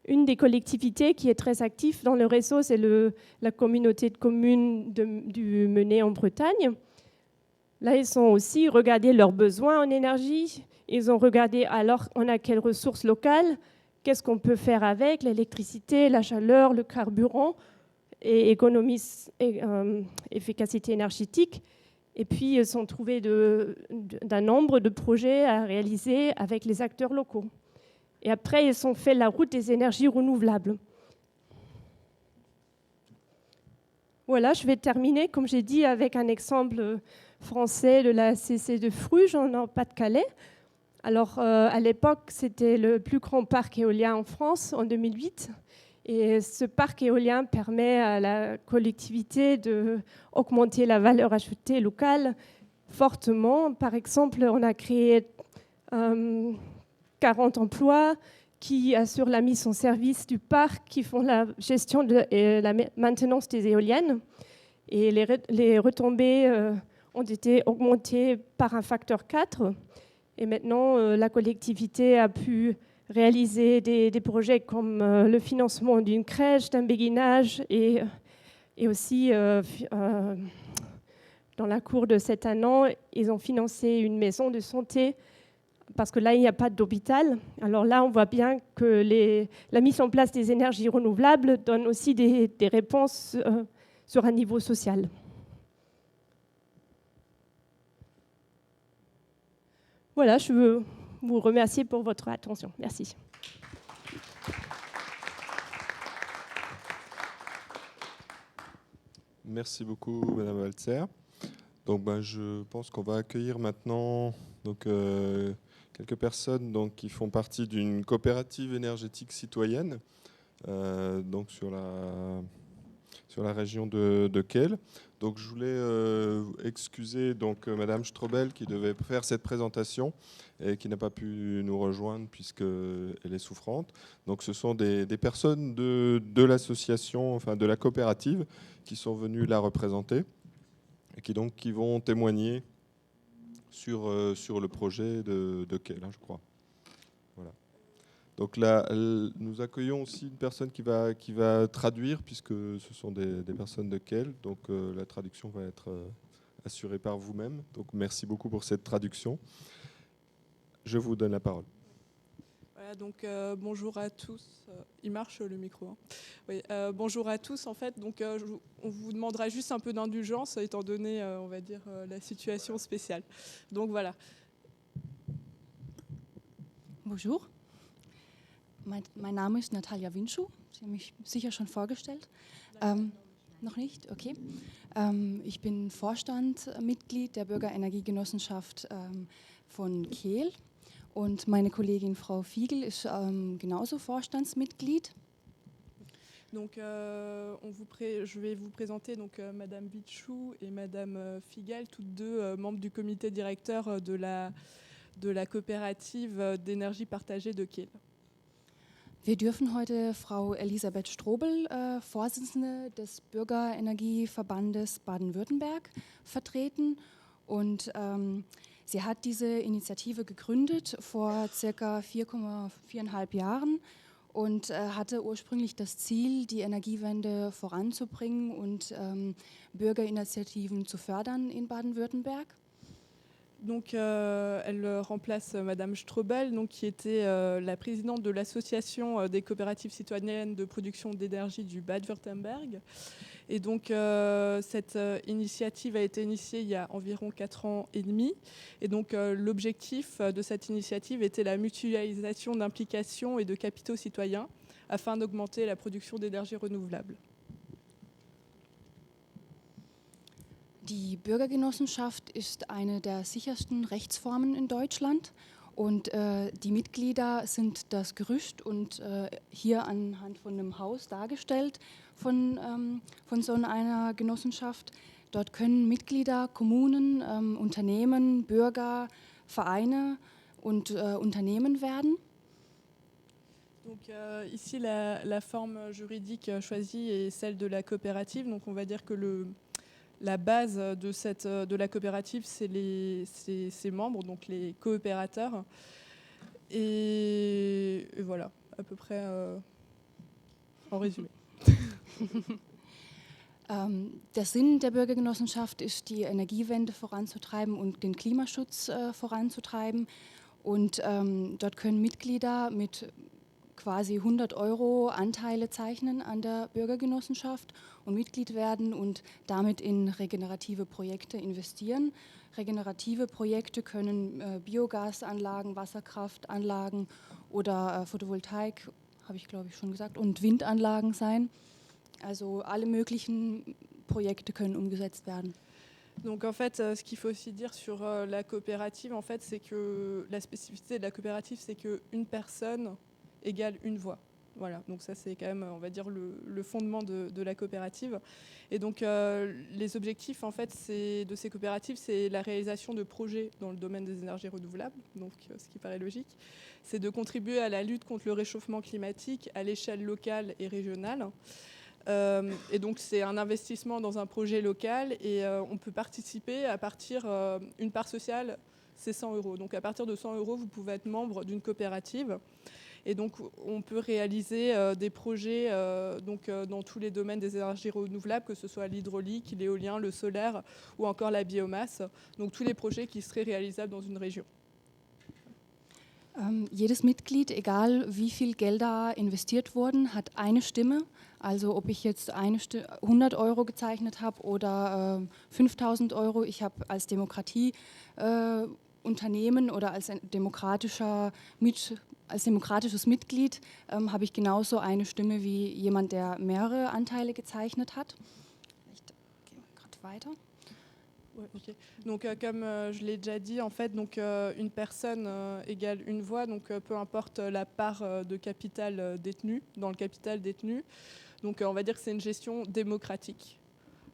Une des collectivités qui est très active dans le réseau, c'est la communauté de communes du Menet en Bretagne. Là, ils ont aussi regardé leurs besoins en énergie. Ils ont regardé alors on a quelles ressources locales, qu'est-ce qu'on peut faire avec l'électricité, la chaleur, le carburant et efficacité énergétique. Et puis, ils ont trouvé d'un nombre de projets à réaliser avec les acteurs locaux. Et après, ils ont fait la route des énergies renouvelables. Voilà, je vais terminer, comme j'ai dit, avec un exemple français de la CC de Fruges, en Pas-de-Calais. Alors, à l'époque, c'était le plus grand parc éolien en France, en 2008. Et ce parc éolien permet à la collectivité d'augmenter la valeur ajoutée locale fortement. Par exemple, on a créé 40 emplois qui assurent la mise en service du parc, qui font la gestion et la maintenance des éoliennes. Et les retombées ont été augmentées par un facteur 4. Et maintenant, la collectivité a pu réaliser des projets comme le financement d'une crèche, d'un béguinage et aussi, dans la cour de cet an, ils ont financé une maison de santé parce que là, il n'y a pas d'hôpital. Alors là, on voit bien que la mise en place des énergies renouvelables donne aussi des réponses sur un niveau social. Voilà, je veux vous remercier pour votre attention. Merci. Merci beaucoup, Madame Walzer. Donc, je pense qu'on va accueillir maintenant quelques personnes qui font partie d'une coopérative énergétique citoyenne donc sur la région de Kehl. Donc, je voulais excuser Madame Strobel qui devait faire cette présentation et qui n'a pas pu nous rejoindre puisqu'elle est souffrante. Donc, ce sont des personnes de l'association, enfin de la coopérative, qui sont venues la représenter et qui vont témoigner sur le projet de Kehl, je crois. Voilà. Donc là, nous accueillons aussi une personne qui va traduire, puisque ce sont des personnes de Kehl. Donc la traduction va être assurée par vous-même. Donc merci beaucoup pour cette traduction. Je vous donne la parole. Voilà, donc bonjour à tous. Il marche le micro, hein. Oui, bonjour à tous. En fait, donc on vous demandera juste un peu d'indulgence, étant donné, on va dire, la situation spéciale. Donc voilà. Bonjour. Mein Name ist Natalia Winschuh. Sie haben mich sicher schon vorgestellt. Noch nicht? Okay. Ich bin Vorstandsmitglied der Bürgerenergiegenossenschaft von Kehl und meine Kollegin Frau Fiegel ist genauso Vorstandsmitglied. Donc, je vais vous présenter Madame Winschuh et Madame Fiegel, toutes deux membres du comité directeur de la coopérative d'énergie partagée de Kehl. Wir dürfen heute Frau Elisabeth Strobel, Vorsitzende des Bürgerenergieverbandes Baden-Württemberg, vertreten. Und sie hat diese Initiative gegründet vor circa 4,5 Jahren und hatte ursprünglich das Ziel, die Energiewende voranzubringen und Bürgerinitiativen zu fördern in Baden-Württemberg. Donc, elle remplace Madame Strobel, donc, qui était la présidente de l'association des coopératives citoyennes de production d'énergie du Bade-Württemberg. Et donc, cette initiative a été initiée il y a environ 4 ans et demi. Et donc, l'objectif de cette initiative était la mutualisation d'implications et de capitaux citoyens afin d'augmenter la production d'énergie renouvelable. Die Bürgergenossenschaft ist eine der sichersten Rechtsformen in Deutschland und die Mitglieder sind das Gerüst und hier anhand von einem Haus dargestellt von so einer Genossenschaft. Dort können Mitglieder, Kommunen, Unternehmen, Bürger, Vereine und Unternehmen werden. Donc ici, la forme juridique choisie est celle de la coopérative. Donc on va dire que la base de la coopérative, c'est ses membres, donc les coopérateurs. Et voilà, à peu près en résumé. Der Sinn der Bürgergenossenschaft ist, die Energiewende voranzutreiben und den Klimaschutz voranzutreiben. Und dort können Mitglieder mit quasi 100 € Anteile zeichnen an der Bürgergenossenschaft und Mitglied werden und damit in regenerative Projekte investieren. Regenerative Projekte können Biogasanlagen, Wasserkraftanlagen oder Photovoltaik, habe ich glaube ich schon gesagt, und Windanlagen sein. Also alle möglichen Projekte können umgesetzt werden. Donc en fait, ce qu'il faut aussi dire sur la coopérative, en fait, c'est que la spécificité de la coopérative, c'est qu'une personne égale une voix. Voilà, donc ça c'est quand même, on va dire, le fondement de la coopérative. Et donc les objectifs en fait de ces coopératives, c'est la réalisation de projets dans le domaine des énergies renouvelables, donc ce qui paraît logique. C'est de contribuer à la lutte contre le réchauffement climatique à l'échelle locale et régionale. Et donc c'est un investissement dans un projet local et on peut participer à partir, une part sociale, c'est 100 €. Donc à partir de 100 €, vous pouvez être membre d'une coopérative. Et donc, on peut réaliser des projets dans tous les domaines des énergies renouvelables, que ce soit l'hydraulique, l'éolien, le solaire ou encore la biomasse. Donc, tous les projets qui seraient réalisables dans une région. Jedes Mitglied, egal wie viel Gelder investiert wurden, hat eine Stimme. Also ob ich jetzt 100 € gezeichnet habe oder 5.000 €. Ich habe als Demokratieunternehmen oder als demokratisches Mitglied habe ich genauso eine Stimme wie jemand, der mehrere Anteile gezeichnet hat. Ich gehe gerade weiter. Ouais, okay. Donc, comme je l'ai déjà dit, en fait, donc, une personne égale une voix, donc peu importe la part de capital détenue, dans le capital détenu. Donc, on va dire que c'est une gestion démocratique.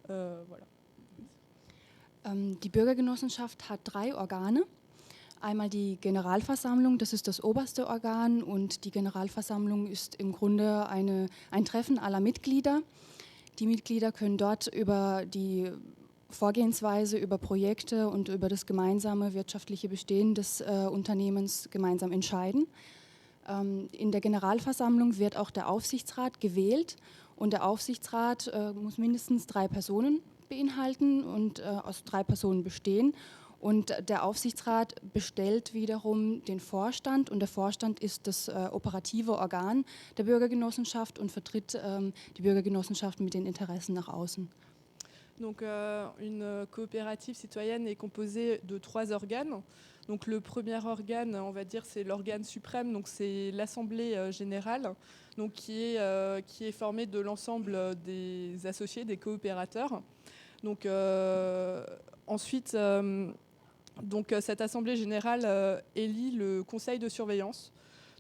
Voilà. Die Bürgergenossenschaft hat 3 Organe. Einmal die Generalversammlung, das ist das oberste Organ und die Generalversammlung ist im Grunde ein Treffen aller Mitglieder. Die Mitglieder können dort über die Vorgehensweise, über Projekte und über das gemeinsame wirtschaftliche Bestehen des Unternehmens gemeinsam entscheiden. In der Generalversammlung wird auch der Aufsichtsrat gewählt und der Aufsichtsrat muss mindestens 3 Personen beinhalten und aus 3 Personen bestehen. Und der Aufsichtsrat bestellt wiederum den Vorstand und der Vorstand ist das operative Organ der Bürgergenossenschaft und vertritt die Bürgergenossenschaft mit den Interessen nach außen. Donc, une coopérative citoyenne est composée de 3 organes. Donc, le premier organe, on va dire, c'est l'organe suprême, donc c'est l'Assemblée générale, donc qui est formée de l'ensemble des associés, des coopérateurs. Donc, ensuite, cette Assemblée générale élit le conseil de surveillance.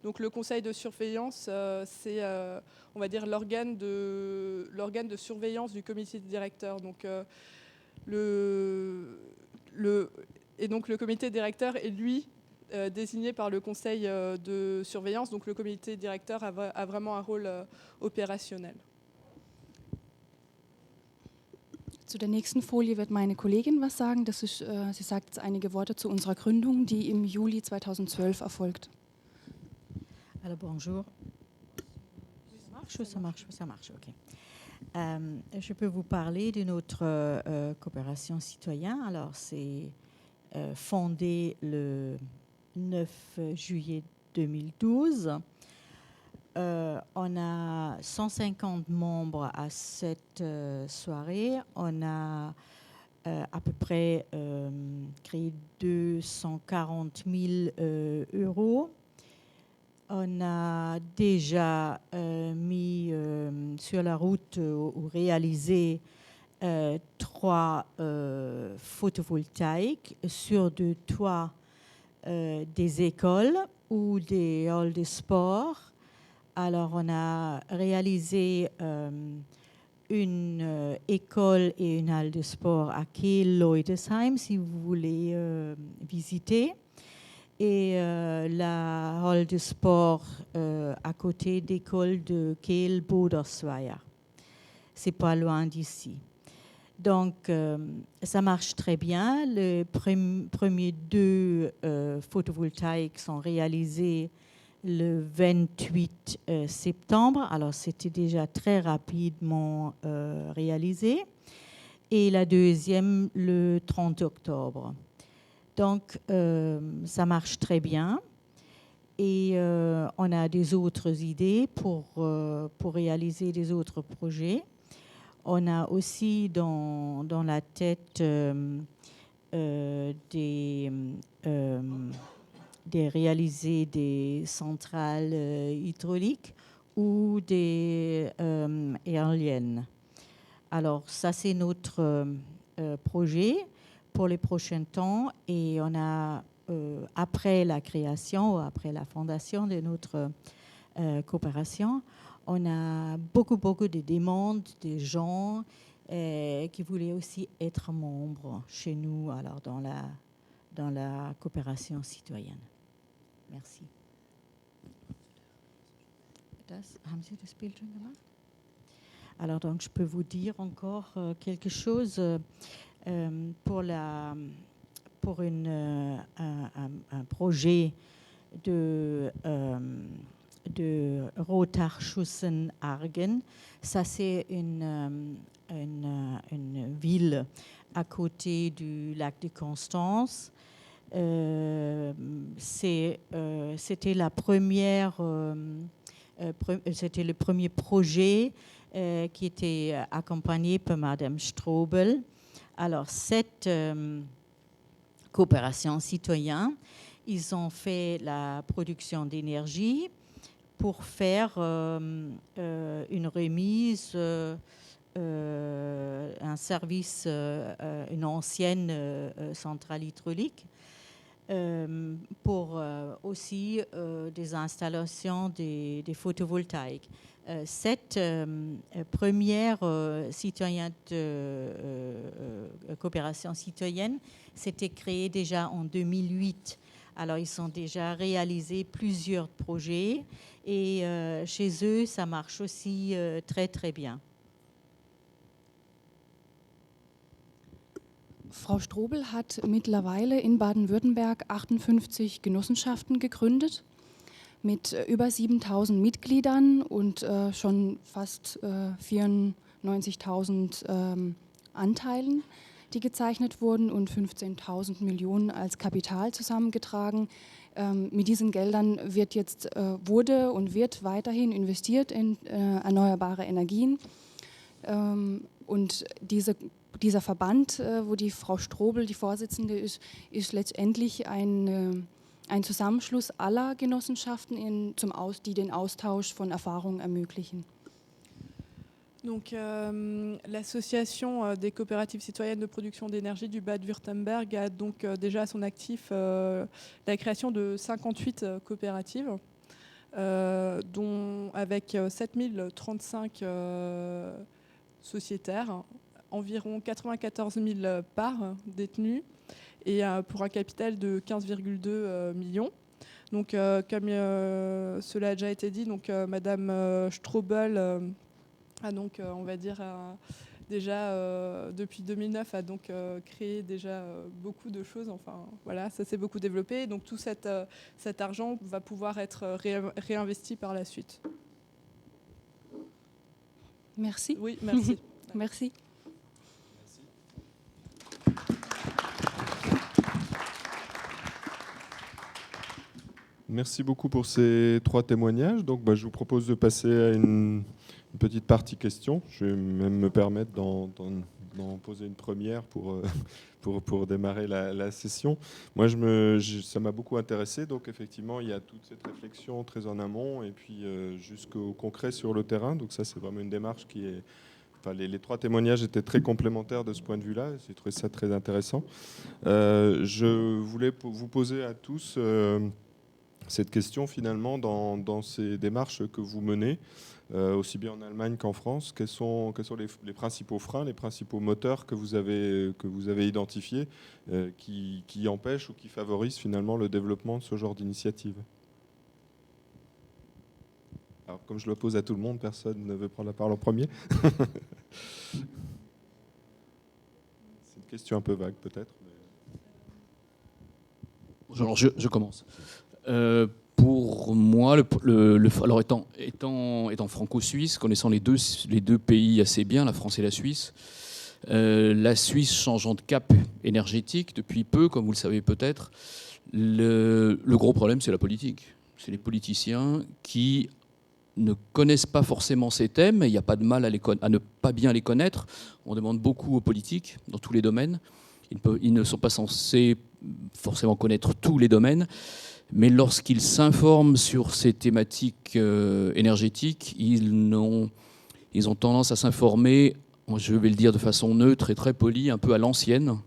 Donc le conseil de surveillance, c'est, on va dire, l'organe de surveillance du comité directeur. Donc, donc le comité directeur est lui désigné par le conseil de surveillance. Donc le comité directeur a vraiment un rôle opérationnel. Zu der nächsten Folie wird meine Kollegin was sagen. Sie sagt jetzt einige Worte zu unserer Gründung, die im Juli 2012 erfolgt. Alors bonjour. Ça marche, ok. Je peux vous parler de notre coopération citoyenne. Alors c'est fondé le 9 juillet 2012. On a 150 membres à cette soirée. On a à peu près créé 240 000 euros. On a déjà mis sur la route ou réalisé 3 photovoltaïques sur deux toits des écoles ou des halls de sport. Alors, on a réalisé une école et une halle de sport à Kehl-Leudesheim, si vous voulez visiter. Et la halle de sport à côté d'école de Kehl-Bodersweier. C'est pas loin d'ici. Donc, ça marche très bien. Les premiers 2 photovoltaïques sont réalisés le 28 septembre. Alors, c'était déjà très rapidement réalisé. Et la deuxième, le 30 octobre. Donc, ça marche très bien. Et on a des autres idées pour réaliser des autres projets. On a aussi dans la tête de réaliser des centrales hydrauliques ou des éoliennes. Alors, ça, c'est notre projet pour les prochains temps. Et on a, après la création, après la fondation de notre coopération, on a beaucoup de demandes de gens qui voulaient aussi être membres chez nous, alors dans la coopération citoyenne. Merci. Haben Sie das Bild schon gemacht? Alors donc je peux vous dire encore quelque chose pour un projet de Rotarchussen-Argen. Ça, c'est une ville à côté du lac de Constance. C'était le premier projet qui était accompagné par Madame Strobel. Alors, cette coopération citoyenne, ils ont fait la production d'énergie pour faire une remise, un service, une ancienne centrale hydraulique, pour aussi des installations des photovoltaïques. Cette première coopération citoyenne s'était créée déjà en 2008. Alors, ils ont déjà réalisé plusieurs projets et chez eux, ça marche aussi très, très bien. Frau Strobel hat mittlerweile in Baden-Württemberg 58 Genossenschaften gegründet mit über 7.000 Mitgliedern und schon fast 94.000 Anteilen, die gezeichnet wurden und 15.000 Millionen als Kapital zusammengetragen. Mit diesen Geldern wurde und wird weiterhin investiert in erneuerbare Energien. Und dieser Verband, wo die Frau Strobel die Vorsitzende ist, ist letztendlich ein Zusammenschluss aller Genossenschaften, die den Austausch von Erfahrungen ermöglichen. Donc, l'association des coopératives citoyennes de production d'énergie du Bade-Wurtemberg a donc déjà à son actif la création de 58 coopératives, dont avec 7035 sociétaires, environ 94 000 parts détenues et pour un capital de 15,2 millions. Donc, comme cela a déjà été dit, donc, Madame Strobel a donc, on va dire, déjà depuis 2009 a donc créé déjà beaucoup de choses. Enfin, voilà, ça s'est beaucoup développé. Donc, tout cet argent va pouvoir être réinvesti par la suite. Merci. Oui, merci. Merci. Merci beaucoup pour ces 3 témoignages. Donc, je vous propose de passer à une petite partie questions. Je vais même me permettre d'en poser une première pour démarrer la session. Moi, ça m'a beaucoup intéressé. Donc, effectivement, il y a toute cette réflexion très en amont et puis jusqu'au concret sur le terrain. Donc, ça, c'est vraiment une démarche qui est... Enfin, les 3 témoignages étaient très complémentaires de ce point de vue-là. J'ai trouvé ça très intéressant. Je voulais vous poser à tous... cette question, finalement, dans ces démarches que vous menez, aussi bien en Allemagne qu'en France, quels sont les principaux freins, les principaux moteurs que vous avez identifiés qui empêchent ou qui favorisent finalement le développement de ce genre d'initiative? Alors, comme je le pose à tout le monde, personne ne veut prendre la parole en premier. C'est une question un peu vague, peut-être. Alors, je commence. Pour moi, alors étant franco-suisse, connaissant les deux pays assez bien, la France et la Suisse changeant de cap énergétique depuis peu, comme vous le savez peut-être, le gros problème, c'est la politique. C'est les politiciens qui ne connaissent pas forcément ces thèmes. Il n'y a pas de mal à ne pas bien les connaître. On demande beaucoup aux politiques dans tous les domaines. Ils ne sont pas censés forcément connaître tous les domaines. Mais lorsqu'ils s'informent sur ces thématiques énergétiques, ils ont tendance à s'informer, je vais le dire de façon neutre et très polie, un peu à l'ancienne,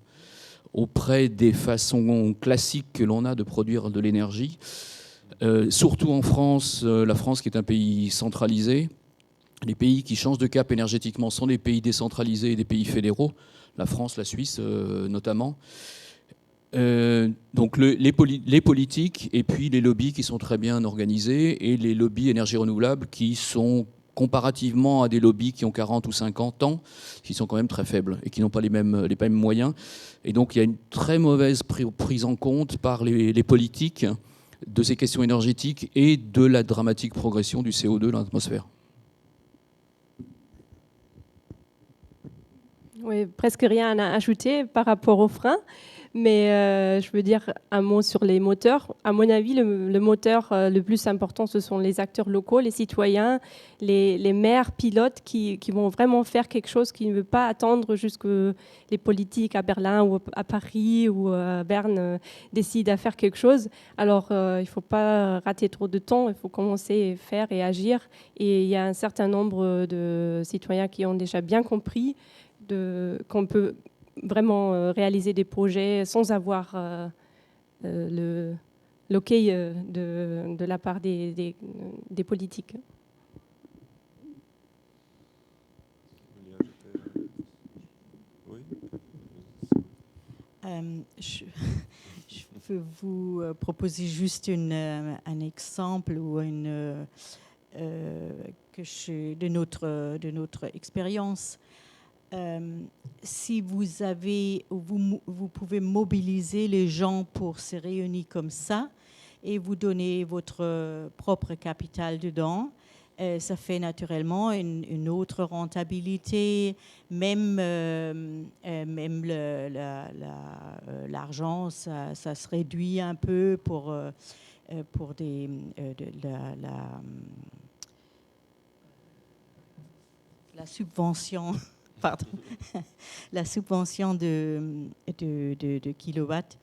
auprès des façons classiques que l'on a de produire de l'énergie. Surtout en France, la France qui est un pays centralisé. Les pays qui changent de cap énergétiquement sont des pays décentralisés et des pays fédéraux, la France, la Suisse notamment. Donc les politiques et puis les lobbies qui sont très bien organisés et les lobbies énergie renouvelable qui sont comparativement à des lobbies qui ont 40 ou 50 ans, qui sont quand même très faibles et qui n'ont pas les mêmes moyens. Et donc il y a une très mauvaise prise en compte par les politiques de ces questions énergétiques et de la dramatique progression du CO2 dans l'atmosphère. Oui, presque rien à ajouter par rapport aux freins. Mais je veux dire un mot sur les moteurs. À mon avis, le moteur le plus important, ce sont les acteurs locaux, les citoyens, les maires, pilotes qui vont vraiment faire quelque chose, qui ne veut pas attendre jusque les politiques à Berlin ou à Paris ou à Berne décident à faire quelque chose. Alors, il ne faut pas rater trop de temps, il faut commencer à faire et agir. Et il y a un certain nombre de citoyens qui ont déjà bien compris qu'on peut vraiment réaliser des projets sans avoir l'OK de la part des politiques. Je peux vous proposer juste un exemple ou de notre expérience. Si vous pouvez mobiliser les gens pour se réunir comme ça et vous donner votre propre capital dedans, ça fait naturellement une autre rentabilité, même l'argent, ça se réduit un peu pour la subvention. Pardon, la subvention de kilowatts.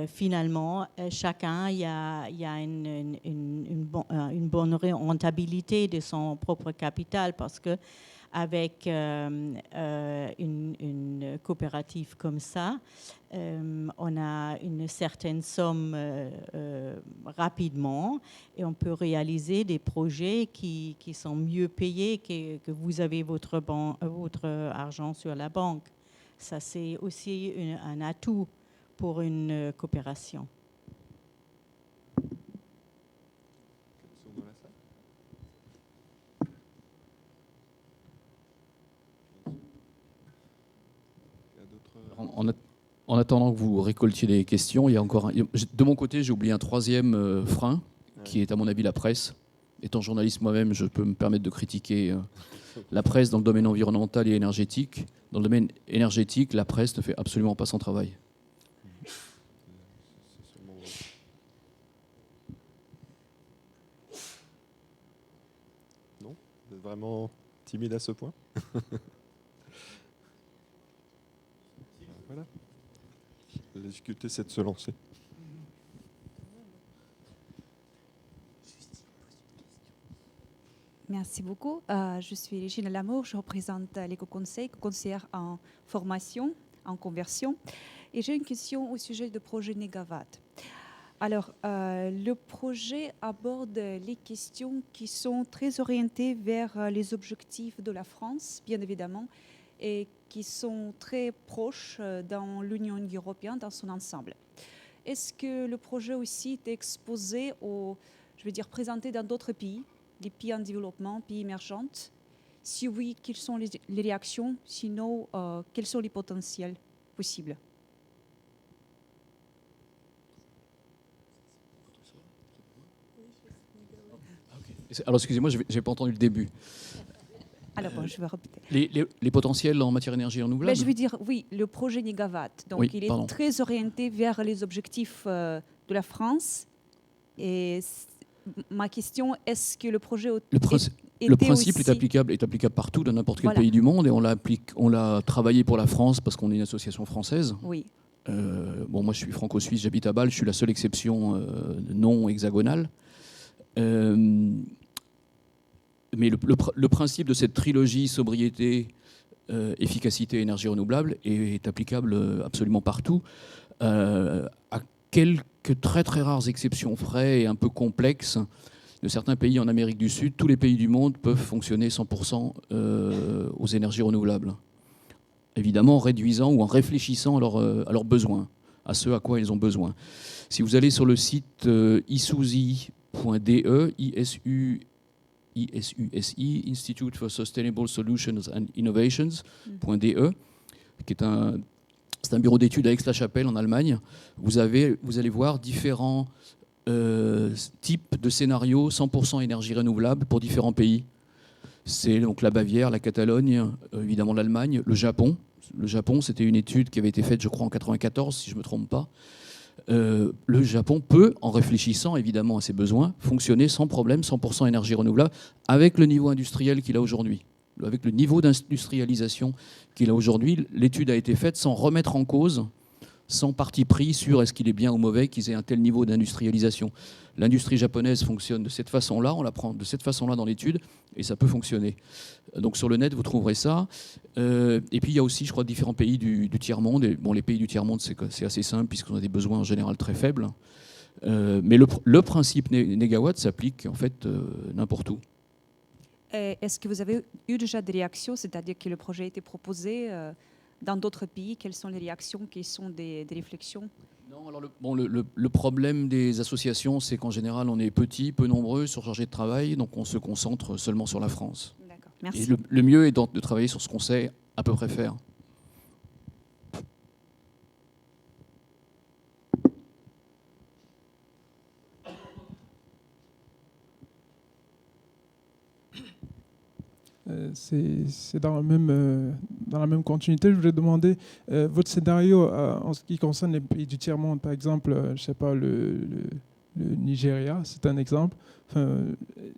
Finalement, chacun, il y a une bonne rentabilité de son propre capital parce que avec une coopérative comme ça, on a une certaine somme rapidement et on peut réaliser des projets qui sont mieux payés que vous avez votre argent sur la banque. Ça, c'est aussi un atout pour une coopération. En attendant que vous récoltiez les questions, il y a encore de mon côté, j'ai oublié un troisième frein, qui est à mon avis la presse. Étant journaliste moi-même, je peux me permettre de critiquer la presse dans le domaine environnemental et énergétique. Dans le domaine énergétique, la presse ne fait absolument pas son travail. Non, vous êtes vraiment timide à ce point? Voilà. La difficulté, c'est de se lancer. Merci beaucoup. Je suis Régine Lamour, je représente l'Éco-Conseil, conseillère en formation, en conversion. Et j'ai une question au sujet du projet Négawatt. Alors, le projet aborde les questions qui sont très orientées vers les objectifs de la France, bien évidemment, et qui sont très proches dans l'Union européenne dans son ensemble. Est-ce que le projet aussi est exposé présenté dans d'autres pays, des pays en développement, pays émergents? Si oui, quelles sont les réactions? Sinon, quels sont les potentiels possibles? Alors, excusez-moi, je n'ai pas entendu le début. Alors, bon, je vais répéter. Les potentiels en matière d'énergie renouvelable? Je veux dire, oui, le projet Négawatt. Donc, oui, il est très orienté vers les objectifs de la France. Et ma question, est-ce que le projet le principe est applicable partout, dans n'importe quel pays du monde, et on l'a travaillé pour la France parce qu'on est une association française. Oui. Moi, je suis franco-suisse, j'habite à Bâle, je suis la seule exception non hexagonale. Mais le principe de cette trilogie sobriété, efficacité, énergie renouvelable est applicable absolument partout, à quelques très très rares exceptions près et un peu complexes. De certains pays en Amérique du Sud, tous les pays du monde peuvent fonctionner 100% aux énergies renouvelables. Évidemment en réduisant ou en réfléchissant à leurs besoins, à ce à quoi ils ont besoin. Si vous allez sur le site isusi.de, ISUSI, Institute for Sustainable Solutions and Innovations.de, qui est c'est un bureau d'études à Aix-la-Chapelle en Allemagne. Vous allez voir différents types de scénarios 100% énergie renouvelable pour différents pays. C'est donc la Bavière, la Catalogne, évidemment l'Allemagne, le Japon. Le Japon, c'était une étude qui avait été faite, je crois, en 1994, si je ne me trompe pas. Le Japon peut, en réfléchissant évidemment à ses besoins, fonctionner sans problème, 100% énergie renouvelable, avec le niveau industriel qu'il a aujourd'hui. Avec le niveau d'industrialisation qu'il a aujourd'hui, l'étude a été faite sans remettre en cause, sans parti pris sur est-ce qu'il est bien ou mauvais qu'ils aient un tel niveau d'industrialisation. L'industrie japonaise fonctionne de cette façon-là, on la prend de cette façon-là dans l'étude, et ça peut fonctionner. Donc sur le net, vous trouverez ça. Et puis il y a aussi, je crois, différents pays du tiers-monde. Et bon, les pays du tiers-monde, c'est assez simple, puisqu'on a des besoins en général très faibles. Mais le principe Négawatt s'applique en fait n'importe où. Est-ce que vous avez eu déjà des réactions, c'est-à-dire que le projet a été proposé dans d'autres pays? Quelles sont les réactions? Quelles sont des réflexions? Non, alors le problème des associations, c'est qu'en général, on est petit, peu nombreux, surchargés de travail, donc on se concentre seulement sur la France. D'accord, merci. Et le mieux est de travailler sur ce qu'on sait à peu près faire. C'est dans la même continuité. Je voulais demander votre scénario en ce qui concerne les pays du tiers-monde, par exemple, je ne sais pas, le Nigeria, c'est un exemple. Enfin,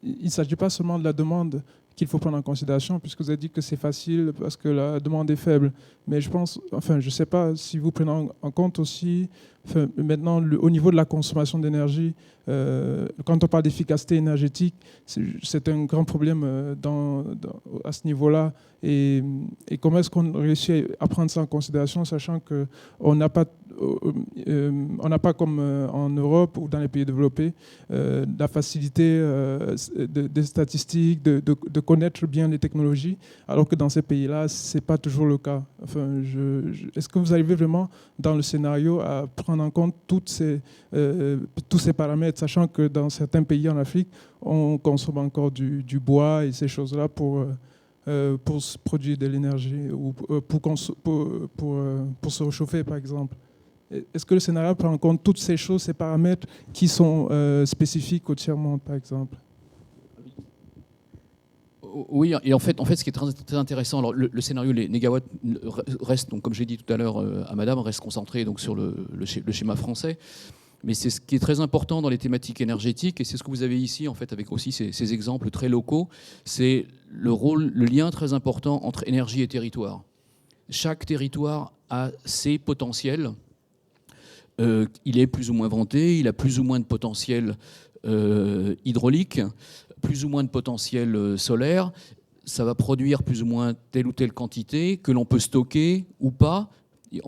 il ne s'agit pas seulement de la demande qu'il faut prendre en considération, puisque vous avez dit que c'est facile parce que la demande est faible. Mais je pense, enfin, je ne sais pas si vous prenez en compte aussi, enfin, maintenant, au niveau de la consommation d'énergie, quand on parle d'efficacité énergétique, c'est un grand problème à ce niveau-là. Et comment est-ce qu'on réussit à prendre ça en considération, sachant qu'on n'a pas comme en Europe ou dans les pays développés la facilité, des statistiques, de connaître bien les technologies, alors que dans ces pays-là, ce n'est pas toujours le cas. Enfin, est-ce que vous arrivez vraiment, dans le scénario, à prendre en compte tous ces paramètres, sachant que dans certains pays en Afrique, on consomme encore du bois et ces choses-là pour produire de l'énergie ou pour se réchauffer, par exemple. Est-ce que le scénario prend en compte toutes ces choses, ces paramètres qui sont spécifiques au tiers-monde, par exemple? Oui, et en fait, ce qui est très intéressant, alors le scénario, les négawatts reste, donc, comme j'ai dit tout à l'heure à Madame, reste concentré donc, sur le schéma français. Mais c'est ce qui est très important dans les thématiques énergétiques, et c'est ce que vous avez ici, en fait, avec aussi ces exemples très locaux, c'est le lien très important entre énergie et territoire. Chaque territoire a ses potentiels. Il est plus ou moins vanté, il a plus ou moins de potentiel hydraulique, plus ou moins de potentiel solaire. Ça va produire plus ou moins telle ou telle quantité que l'on peut stocker ou pas. Il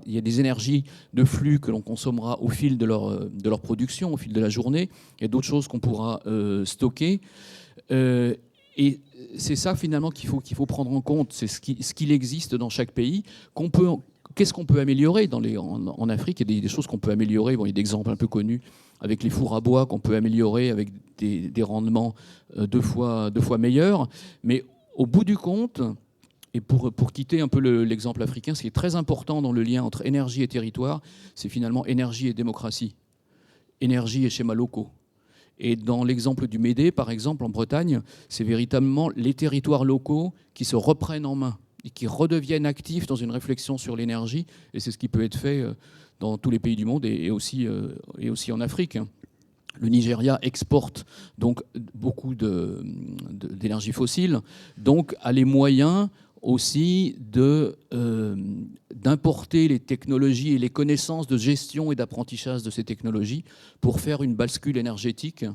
y a des énergies de flux que l'on consommera au fil de leur production, au fil de la journée. Il y a d'autres choses qu'on pourra stocker. Et c'est ça finalement qu'il faut prendre en compte. C'est ce qu'il existe dans chaque pays. Qu'est-ce qu'on peut améliorer en Afrique? Il y a des choses qu'on peut améliorer. Bon, il y a des exemples un peu connus avec les fours à bois qu'on peut améliorer avec des rendements deux fois meilleurs. Mais au bout du compte, et pour quitter un peu l'exemple africain, ce qui est très important dans le lien entre énergie et territoire, c'est finalement énergie et démocratie, énergie et schémas locaux. Et dans l'exemple du Médé, par exemple, en Bretagne, c'est véritablement les territoires locaux qui se reprennent en main et qui redeviennent actifs dans une réflexion sur l'énergie. Et c'est ce qui peut être fait dans tous les pays du monde et aussi en Afrique. Le Nigeria exporte donc beaucoup d'énergie fossile, donc a les moyens aussi d'importer les technologies et les connaissances de gestion et d'apprentissage de ces technologies pour faire une bascule énergétique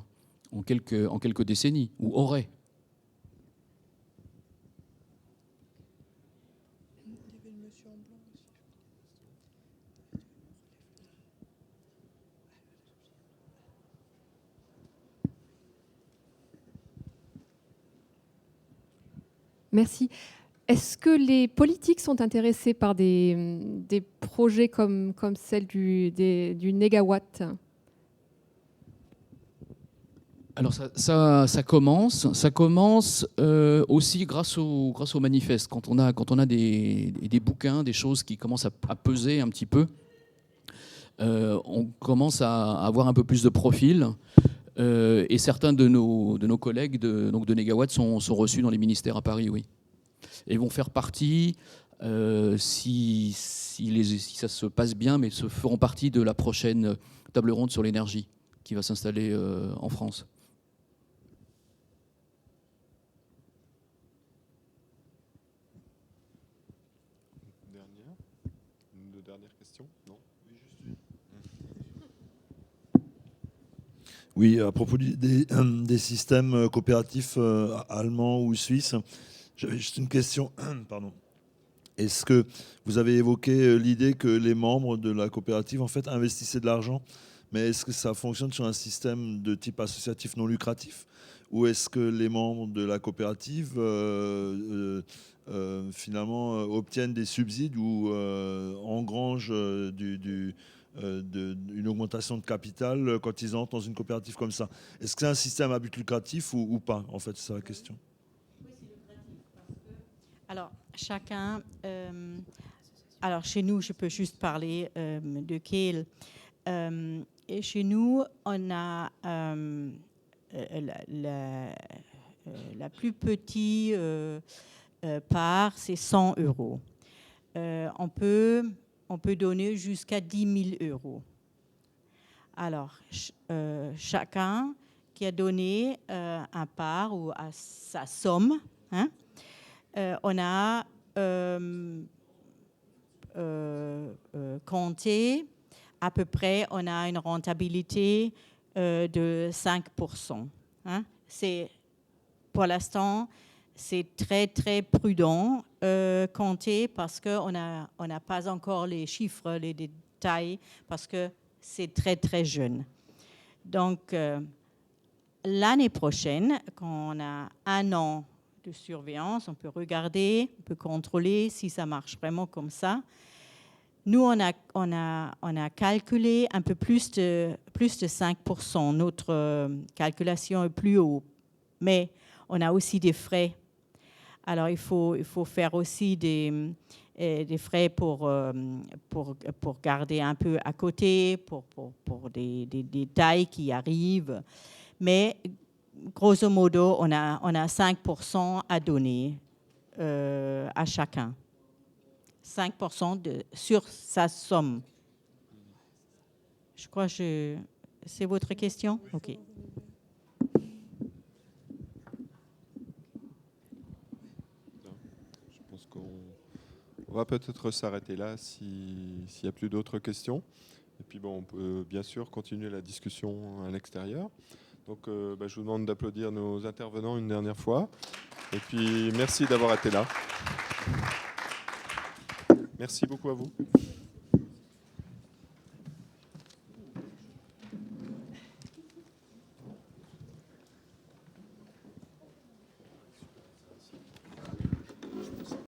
en quelques décennies, ou aurait. Merci. Est-ce que les politiques sont intéressés par des projets comme celle du négawatt? Alors ça commence aussi grâce au manifeste. Quand on a des bouquins, des choses qui commencent à peser un petit peu, on commence à avoir un peu plus de profil. Et certains de nos collègues de Négawatt sont reçus dans les ministères à Paris, oui. Et vont faire partie, si ça se passe bien, mais se feront partie de la prochaine table ronde sur l'énergie qui va s'installer en France. Une dernière question? Non? Oui, à propos des systèmes coopératifs allemands ou suisses, j'avais juste une question. Pardon. Est-ce que vous avez évoqué l'idée que les membres de la coopérative en fait investissaient de l'argent, mais est-ce que ça fonctionne sur un système de type associatif non lucratif, ou est-ce que les membres de la coopérative finalement obtiennent des subsides ou engrangent une augmentation de capital quand ils entrent dans une coopérative comme ça? Est-ce que c'est un système à but lucratif ou pas? En fait, c'est ça la question. Oui, c'est lucratif. Alors, chacun... alors, chez nous, je peux juste parler de Kehl. Et chez nous, on a la plus petite part, c'est 100 €. On peut donner jusqu'à 10 000 €. Alors, chacun qui a donné un part ou à sa somme, hein, on a compté à peu près, on a une rentabilité de 5%. Hein. Pour l'instant, c'est très, très prudent compter parce qu'on n'a pas encore les chiffres, les détails, parce que c'est très, très jeune. Donc, l'année prochaine, quand on a 1 an de surveillance, on peut regarder, on peut contrôler si ça marche vraiment comme ça. Nous, on a calculé un peu plus de 5%. Notre calculation est plus haut, mais on a aussi des frais. Alors, il faut faire aussi des frais pour garder un peu à côté, pour des détails qui arrivent. Mais, grosso modo, on a 5% à donner à chacun. 5% sur sa somme. Je crois que c'est votre question? OK. Je pense qu'on va peut-être s'arrêter là s'il n'y a plus d'autres questions. Et puis bon, on peut bien sûr continuer la discussion à l'extérieur. Donc je vous demande d'applaudir nos intervenants une dernière fois. Et puis merci d'avoir été là. Merci beaucoup à vous.